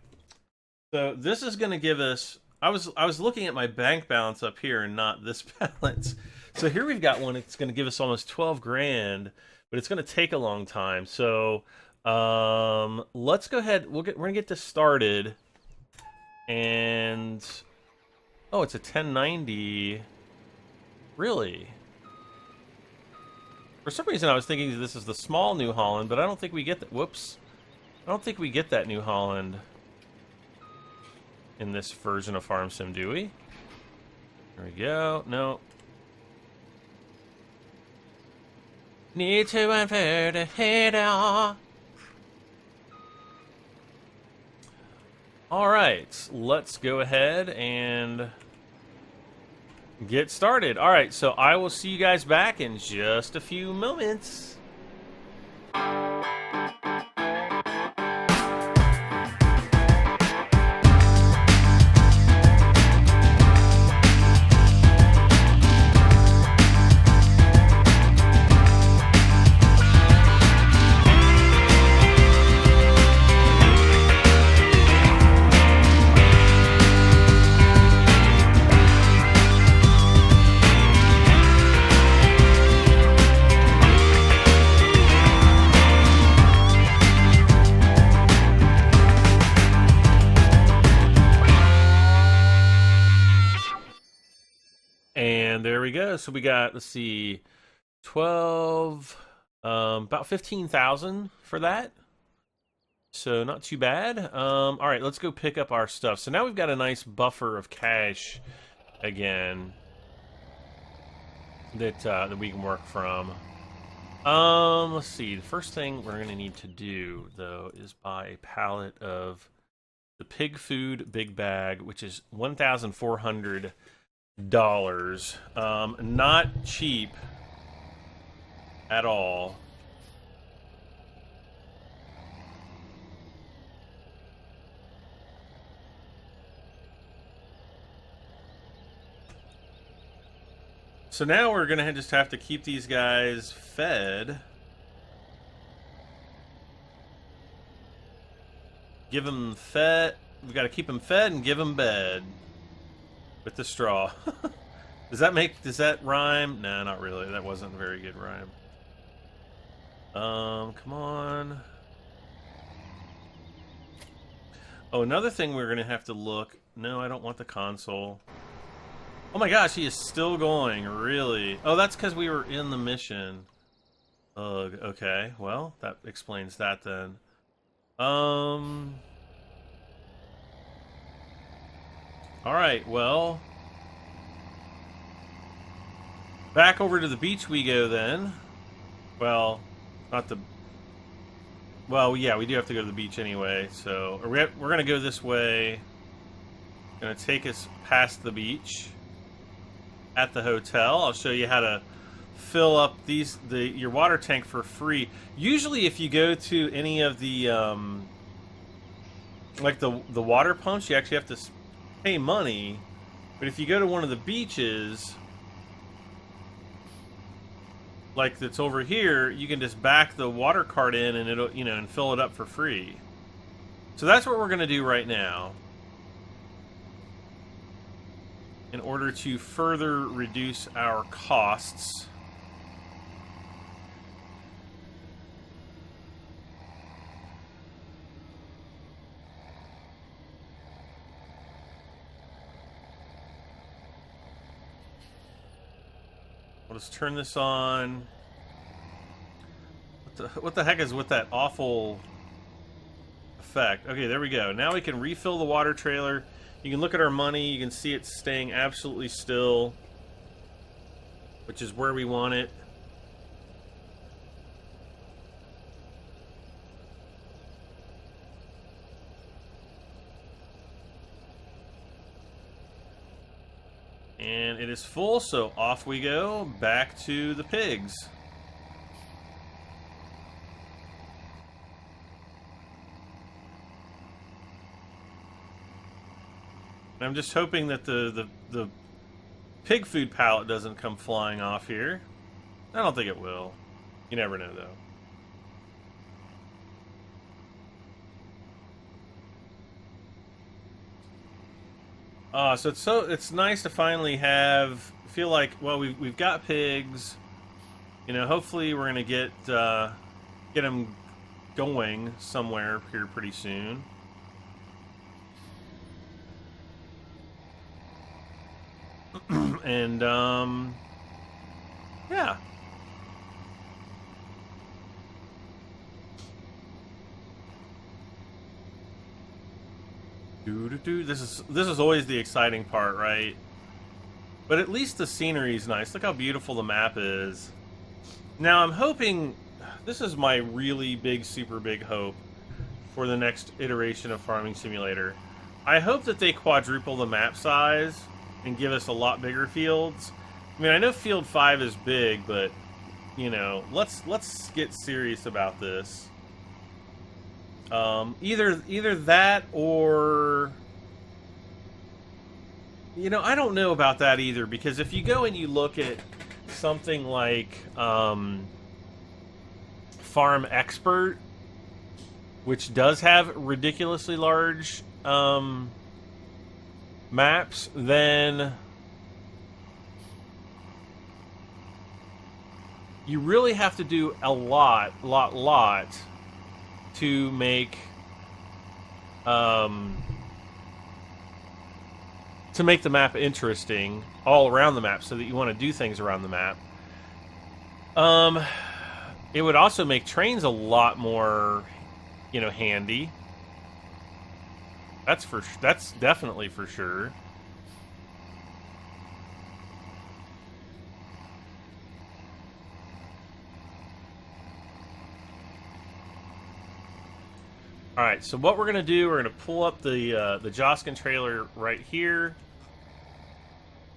So this is going to give us. I was looking at my bank balance up here and not this balance. So here we've got one. It's going to give us almost 12 grand, but it's going to take a long time. So let's go ahead. We're going to get this started. And oh, it's a 1090. Really? For some reason, I was thinking this is the small New Holland, but I don't think we get that. Whoops. I don't think we get that New Holland in this version of Farm Sim, do we? There we go. No. Need to unfold a header. Alright, let's go ahead and get started. Alright, so I will see you guys back in just a few moments. And there we go. So we got, let's see, 12, about 15,000 for that. So not too bad. All right, let's go pick up our stuff. So now we've got a nice buffer of cash again that we can work from. Let's see. The first thing we're gonna need to do though is buy a pallet of the pig food big bag, which is $1,400. Not cheap at all. So now we're gonna just have to keep these guys fed. Give them fed. We got to keep them fed and give them bed. With the straw. Does that rhyme? No, not really. That wasn't a very good rhyme. Come on. Oh, another thing we're gonna have to look. No, I don't want the console. Oh my gosh, he is still going, really? Oh, that's because we were in the mission. Ugh, okay. Well, that explains that then. Alright, well, back over to the beach we go then. Well, not the... Well, yeah, we do have to go to the beach anyway, so... We're going to go this way. Going to take us past the beach at the hotel. I'll show you how to fill up your water tank for free. Usually if you go to any of the, like the water pumps, you actually have to pay money, but if you go to one of the beaches, like that's over here, you can just back the water cart in and it'll, and fill it up for free. So that's what we're going to do right now, in order to further reduce our costs. We'll just turn this on. What the heck is with that awful effect? Okay, there we go. Now we can refill the water trailer. You can look at our money. You can see it's staying absolutely still, which is where we want it. And it is full, so off we go, back to the pigs. And I'm just hoping that the pig food pallet doesn't come flying off here. I don't think it will. You never know, though. So it's nice to finally feel like, well, we've got pigs. Hopefully we're gonna get them going somewhere here pretty soon. And yeah. Doo-doo-doo. This is always the exciting part, right? But at least the scenery is nice. Look how beautiful the map is. Now I'm hoping, this is my really big, super big hope for the next iteration of Farming Simulator. I hope that they quadruple the map size and give us a lot bigger fields. I mean, I know Field 5 is big, but you know, let's get serious about this. Either that or, you know, I don't know about that either, because if you go and you look at something like Farm Expert, which does have ridiculously large maps, then you really have to do a lot to make the map interesting all around the map, so that you want to do things around the map. It would also make trains a lot more, you know, handy. That's definitely for sure. All right, so what we're gonna do, we're gonna pull up the Joskin trailer right here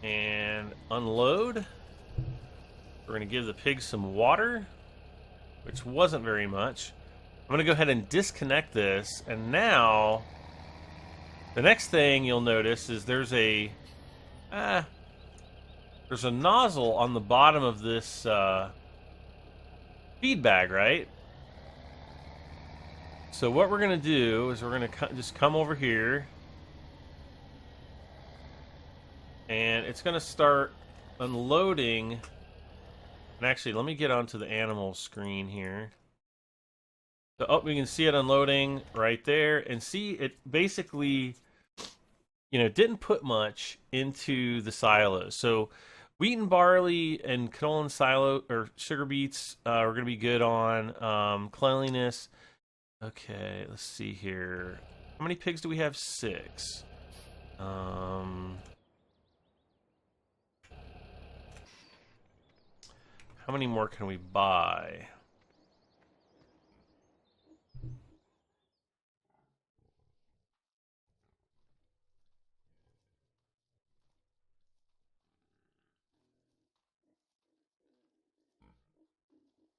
and unload. We're gonna give the pigs some water, which wasn't very much. I'm gonna go ahead and disconnect this, and now the next thing you'll notice is there's a nozzle on the bottom of this feed bag, right? So what we're going to do is we're going to just come over here, and it's going to start unloading. And actually, let me get onto the animal screen here. So, oh, we can see it unloading right there, and see it basically, you know, didn't put much into the silos. So wheat and barley and canola and silo or sugar beets are going to be good on cleanliness. Okay, let's see here. How many pigs do we have? 6. How many more can we buy?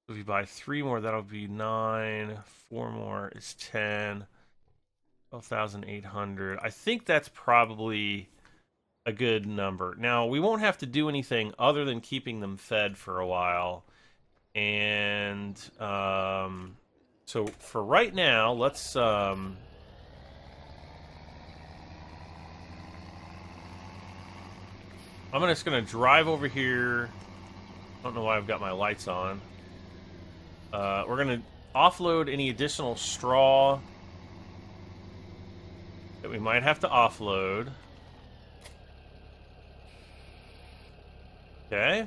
If we buy 3 more, that'll be 9. 4 more is 10. 12,800. I think that's probably a good number. Now, we won't have to do anything other than keeping them fed for a while. And so for right now, let's I'm just gonna drive over here. I don't know why I've got my lights on. We're going to offload any additional straw that we might have to offload. Okay.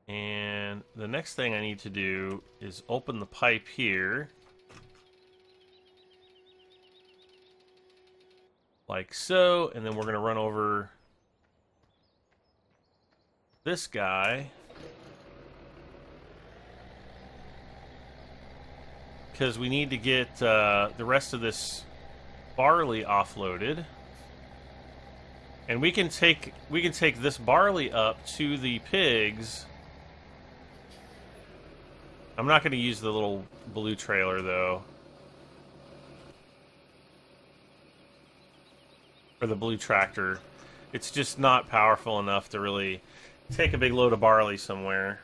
And the next thing I need to do is open the pipe here. Like so. And then we're going to run over this guy. Because we need to get the rest of this barley offloaded, and we can take this barley up to the pigs. I'm not going to use the little blue trailer though, or the blue tractor. It's just not powerful enough to really take a big load of barley somewhere.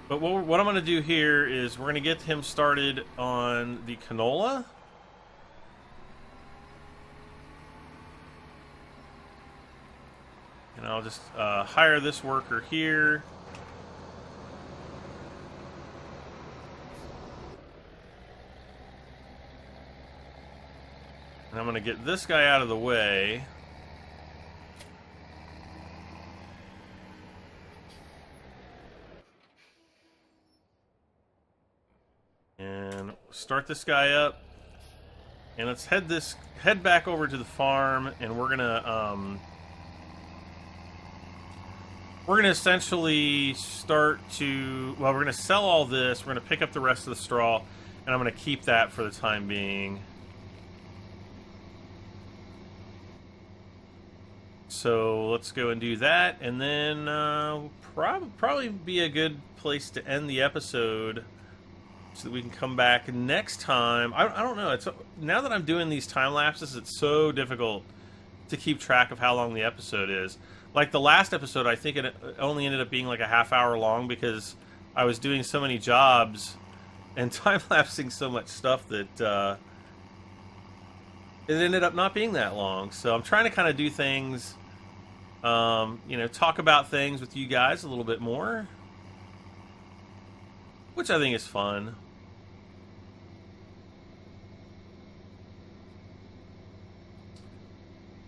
But what I'm going to do here is we're going to get him started on the canola. And I'll just hire this worker here. And I'm going to get this guy out of the way. And start this guy up. And let's head back over to the farm, and we're gonna essentially start to, well, we're gonna sell all this, we're gonna pick up the rest of the straw, and I'm gonna keep that for the time being. So let's go and do that, and then probably be a good place to end the episode, so that we can come back next time. I don't know. It's now that I'm doing these time lapses, it's so difficult to keep track of how long the episode is. Like the last episode, I think it only ended up being like a half hour long because I was doing so many jobs and time lapsing so much stuff that it ended up not being that long. So I'm trying to kind of do things, talk about things with you guys a little bit more, which I think is fun.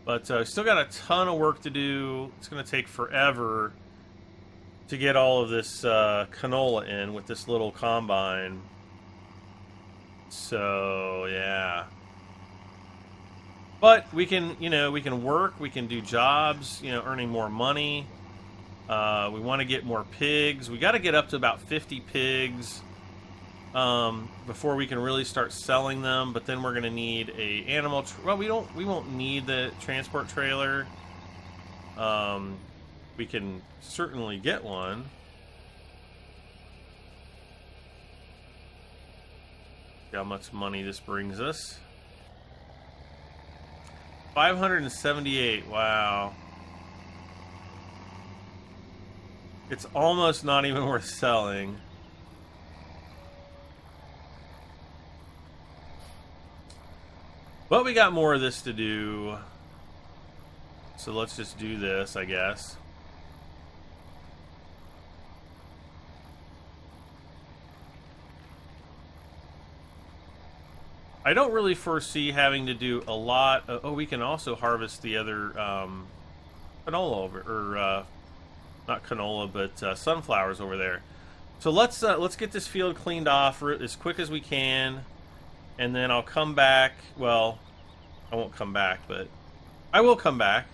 But still got a ton of work to do. It's going to take forever to get all of this canola in with this little combine. So, yeah. But we can, we can work, we can do jobs, earning more money. We want to get more pigs. We got to get up to about 50 pigs before we can really start selling them. But then we're going to need a animal. Well, we won't need the transport trailer. We can certainly get one. See how much money this brings us. 578. Wow. It's almost not even worth selling. But we got more of this to do. So let's just do this, I guess. I don't really foresee having to do a lot. Oh, we can also harvest the other canola over, or not canola, but sunflowers over there. So let's get this field cleaned off as quick as we can, and then I'll come back. Well, I won't come back, but I will come back.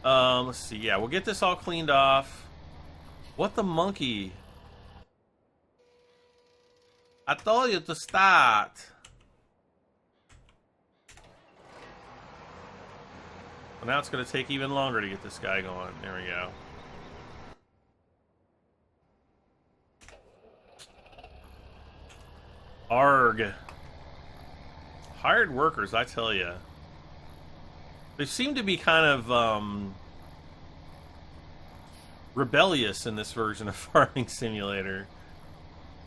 Let's see. Yeah, we'll get this all cleaned off. What the monkey? I told you to start. Well, now it's going to take even longer to get this guy going. There we go. Arg. Hired workers, I tell you. They seem to be kind of rebellious in this version of Farming Simulator,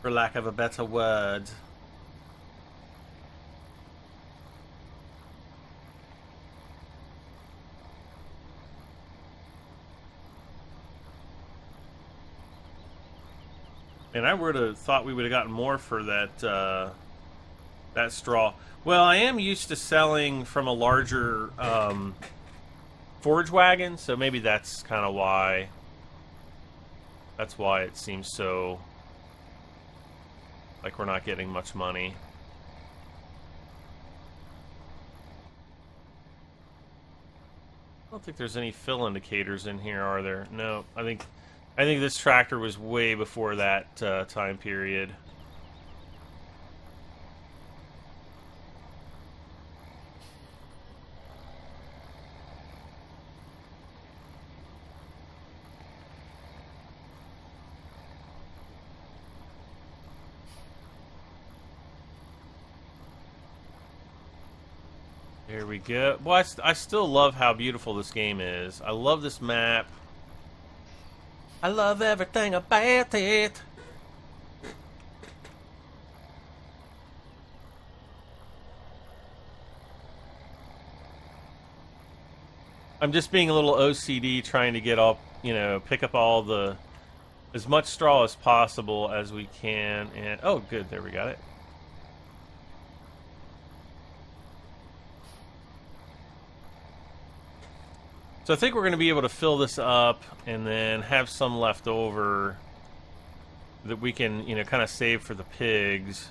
for lack of a better word. And I would have thought we would have gotten more for that that straw. Well, I am used to selling from a larger forage wagon, so maybe that's kind of why. That's why it seems so like we're not getting much money. I don't think there's any fill indicators in here, are there? No, I think this tractor was way before that time period. There we go. Well, I still love how beautiful this game is. I love this map. I love everything about it. I'm just being a little OCD trying to get up, pick up all as much straw as possible as we can. And oh, good, there we got it. So I think we're going to be able to fill this up and then have some left over that we can, kind of save for the pigs.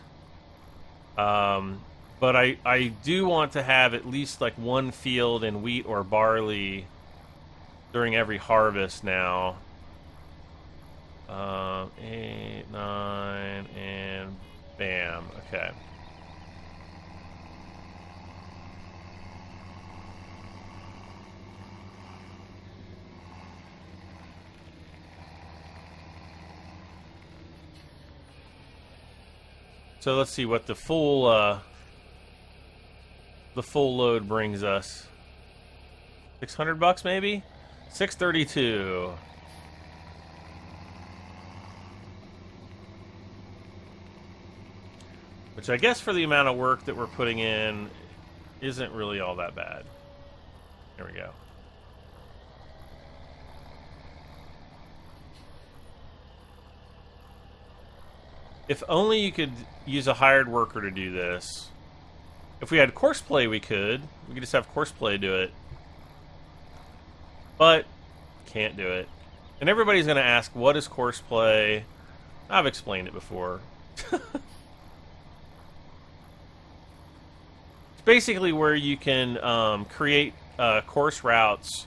But I do want to have at least like one field in wheat or barley during every harvest now. 8, 9, and bam. Okay. So let's see what the full load brings us. $600 maybe? 632. Which I guess for the amount of work that we're putting in isn't really all that bad. There we go. If only you could use a hired worker to do this. If we had Courseplay, we could. We could just have Courseplay do it. But, can't do it. And everybody's going to ask, what is Courseplay? I've explained it before. It's basically where you can create course routes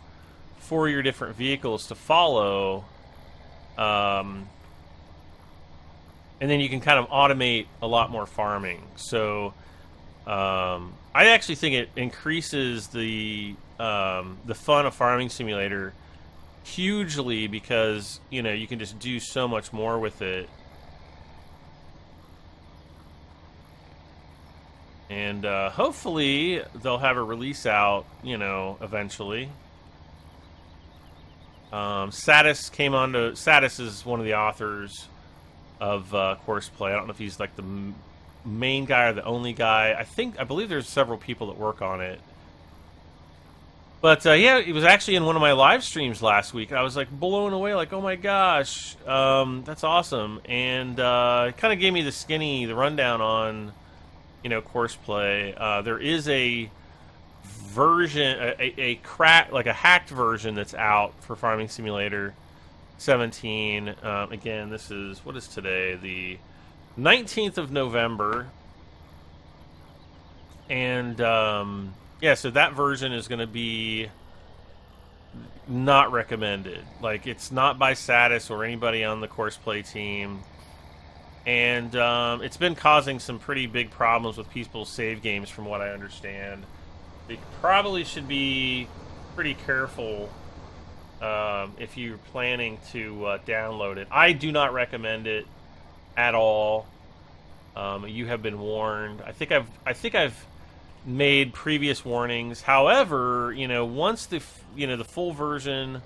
for your different vehicles to follow. And then you can kind of automate a lot more farming. So I actually think it increases the fun of Farming Simulator hugely because you can just do so much more with it. And hopefully they'll have a release out, eventually. Satis is one of the authors of Courseplay. I don't know if he's like the main guy or the only guy. I believe there's several people that work on it. But yeah, it was actually in one of my live streams last week. I was like blown away, like, oh my gosh, that's awesome. And it kind of gave me the rundown on, Courseplay. There is a version, a hacked version that's out for Farming Simulator 17. Again, this is, what is today? The 19th of November. And yeah, so that version is going to be not recommended. Like, it's not by Satis or anybody on the Courseplay team. And it's been causing some pretty big problems with people's save games from what I understand. They probably should be pretty careful if you're planning to download it. I do not recommend it at all. You have been warned. I think I've made previous warnings. However, once the full version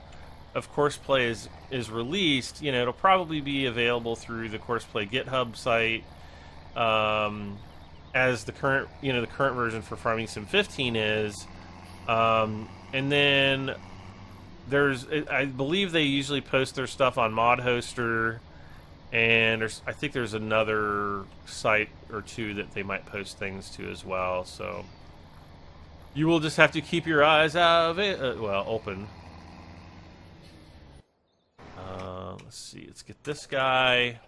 of Courseplay is released, it'll probably be available through the Courseplay GitHub site, as the current version for Farming Sim 15 is, and then I believe they usually post their stuff on ModHoster, and I think there's another site or two that they might post things to as well. So you will just have to keep your eyes open. Let's see. Let's get this guy.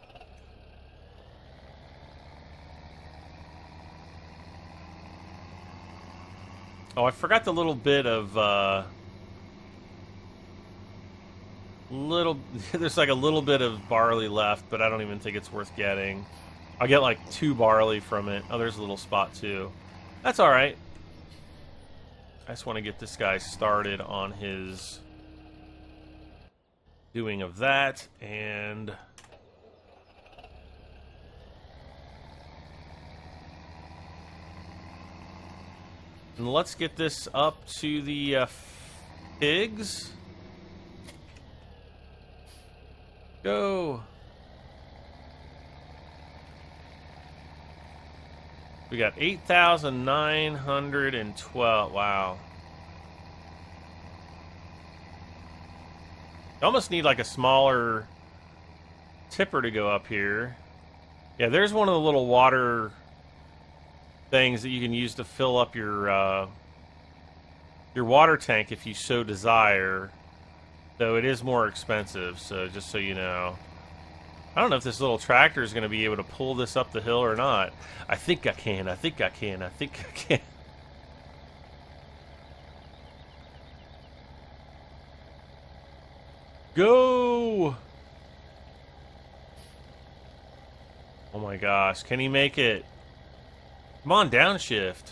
Oh, I forgot the little bit of there's like a little bit of barley left, but I don't even think it's worth getting. I'll get like 2 barley from it. Oh, there's a little spot too. That's all right. I just want to get this guy started on his doing of that, and let's get this up to the pigs. Go. We got 8,912. Wow. You almost need like a smaller tipper to go up here. Yeah, there's one of the little water things that you can use to fill up your your water tank if you so desire, though it is more expensive, so just so you know. I don't know if this little tractor is going to be able to pull this up the hill or not. I think I can. I think I can. I think I can. Go! Oh my gosh. Can he make it? Come on, downshift.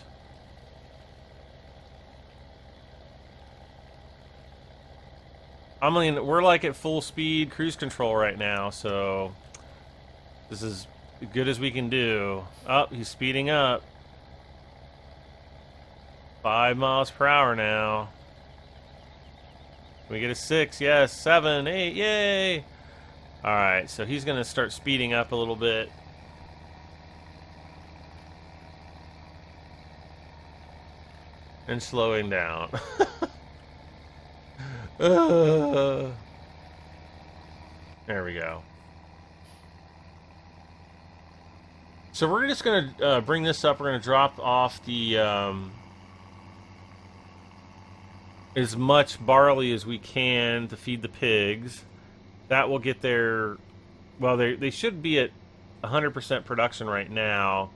I mean, we're like at full speed cruise control right now, so this is as good as we can do. Oh, he's speeding up. 5 miles per hour now. Can we get a 6? Yes. 7, 8, yay! Alright, so he's going to start speeding up a little bit. And slowing down. There we go. So we're just going to bring this up. We're going to drop off the as much barley as we can to feed the pigs. That will get their... Well, they should be at 100% production right now.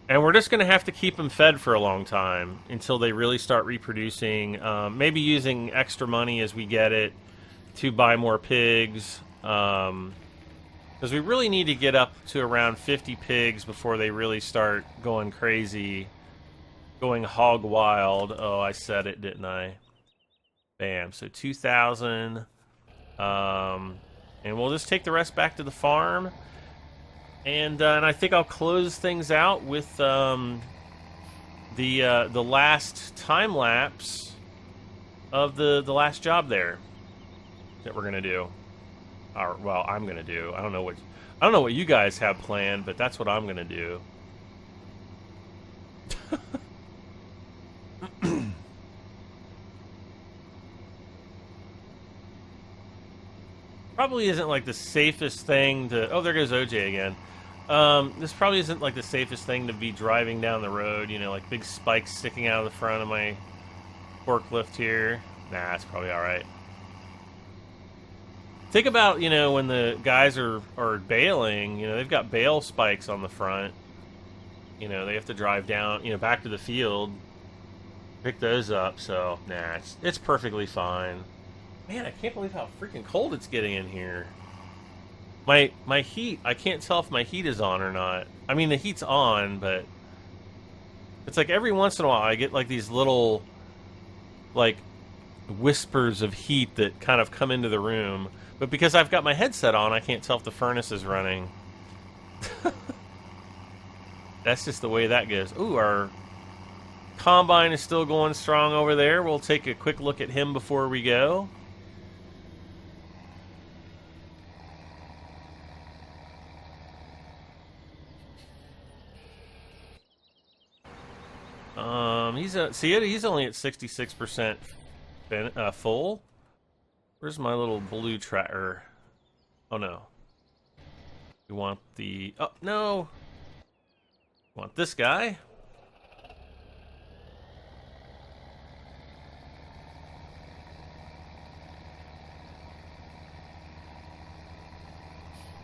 And we're just going to have to keep them fed for a long time until they really start reproducing. Maybe using extra money as we get it to buy more pigs. Because we really need to get up to around 50 pigs before they really start going crazy. Going hog wild. Oh, I said it, didn't I? Bam. So 2,000. And we'll just take the rest back to the farm. And I think I'll close things out with the last time lapse of the last job there that we're gonna do. Or, well, I'm gonna do. I don't know what you guys have planned, but that's what I'm gonna do. Probably isn't like the safest thing to... Oh, there goes OJ again. This probably isn't like the safest thing to be driving down the road, you know, like big spikes sticking out of the front of my forklift here. Nah, it's probably alright. Think about, you know, when the guys are bailing, you know, they've got bale spikes on the front. You know, they have to drive down, you know, back to the field, pick those up, so, nah, it's perfectly fine. Man, I can't believe how freaking cold it's getting in here. My heat, I can't tell if my heat is on or not. I mean, the heat's on, but it's like every once in a while I get like these little, like, whispers of heat that kind of come into the room. But because I've got my headset on, I can't tell if the furnace is running. That's just the way that goes. Ooh, our combine is still going strong over there. We'll take a quick look at him before we go. He's only at 66% full. Where's my little blue tracker? Oh no. We want the... Oh, no! We want this guy.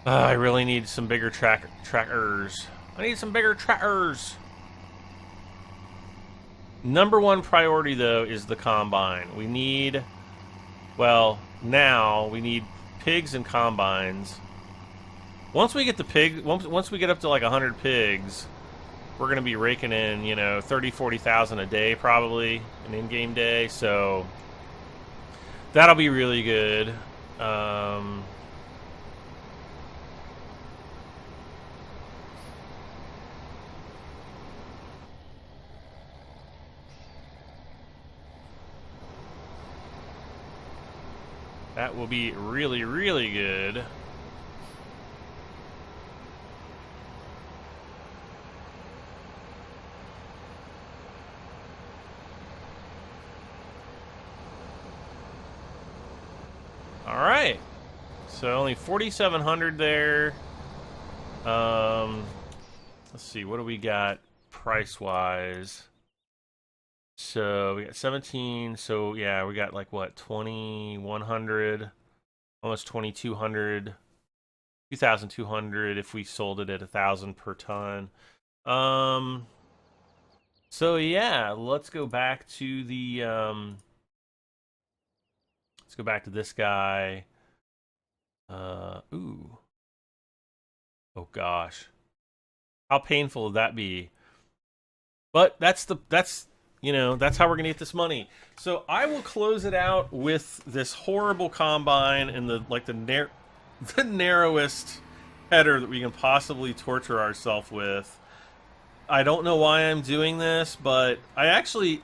I really need some bigger trackers. I need some bigger trackers. Number one priority, though, is the combine. We need... Well, now we need pigs and combines. Once we get the pig, once we get up to like 100 pigs, we're going to be raking in, you know, 30,000-40,000 a day probably, an in-game day. So that'll be really good. That will be really, really good. All right. So only 4,700 there. Let's see. What do we got price-wise? So we got 17. So yeah, we got like what, 2,100, almost 2,200, 2,200 if we sold it at 1,000 per ton. So yeah, let's go back to the let's go back to this guy. Ooh. Oh gosh. How painful would that be? But that's that's how we're gonna get this money. So I will close it out with this horrible combine and the narrowest header that we can possibly torture ourselves with. I don't know why I'm doing this, but I actually,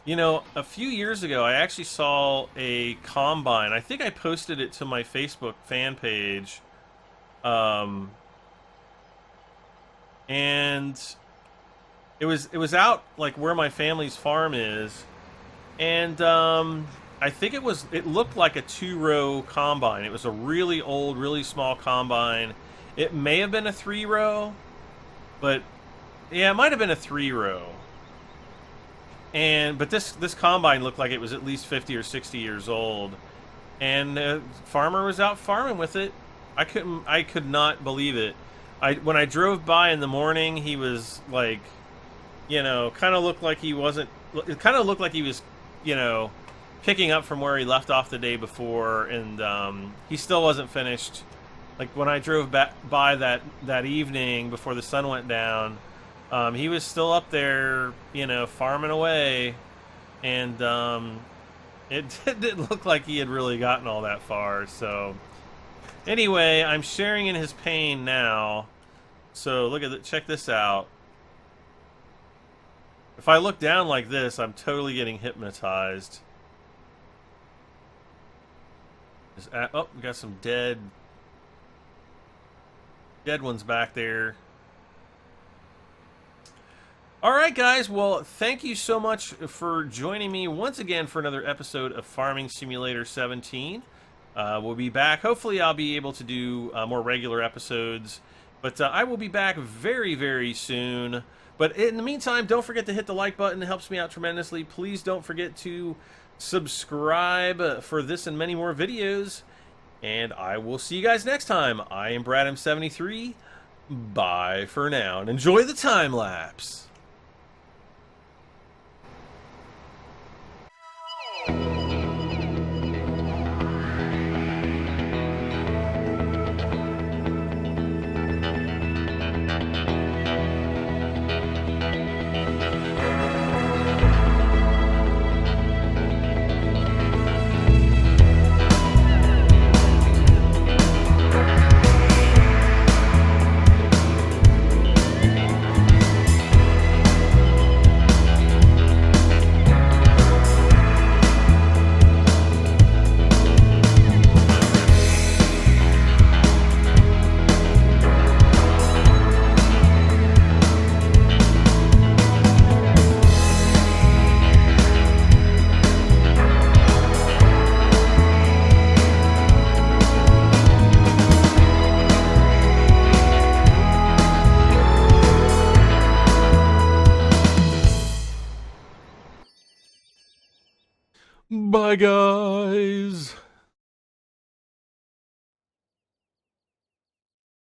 a few years ago, I actually saw a combine. I think I posted it to my Facebook fan page, and it was out like where my family's farm is, and I think it looked like a 2-row combine. It was a really old, really small combine. It may have been a 3-row, but yeah, it might have been a 3-row. But this combine looked like it was at least 50 or 60 years old, and the farmer was out farming with it. I could not believe it. When I drove by in the morning, he was like, kind of looked like he wasn't. It kind of looked like he was, picking up from where he left off the day before, and he still wasn't finished. Like when I drove by that evening before the sun went down, he was still up there, farming away, and it didn't look like he had really gotten all that far. So anyway, I'm sharing in his pain now. So check this out. If I look down like this, I'm totally getting hypnotized. Oh, we got some dead ones back there. All right, guys. Well, thank you so much for joining me once again for another episode of Farming Simulator 17. We'll be back. Hopefully, I'll be able to do more regular episodes. But I will be back very, very soon. But in the meantime, don't forget to hit the like button. It helps me out tremendously. Please don't forget to subscribe for this and many more videos. And I will see you guys next time. I am BradM73. Bye for now. And enjoy the time lapse. Bye, guys.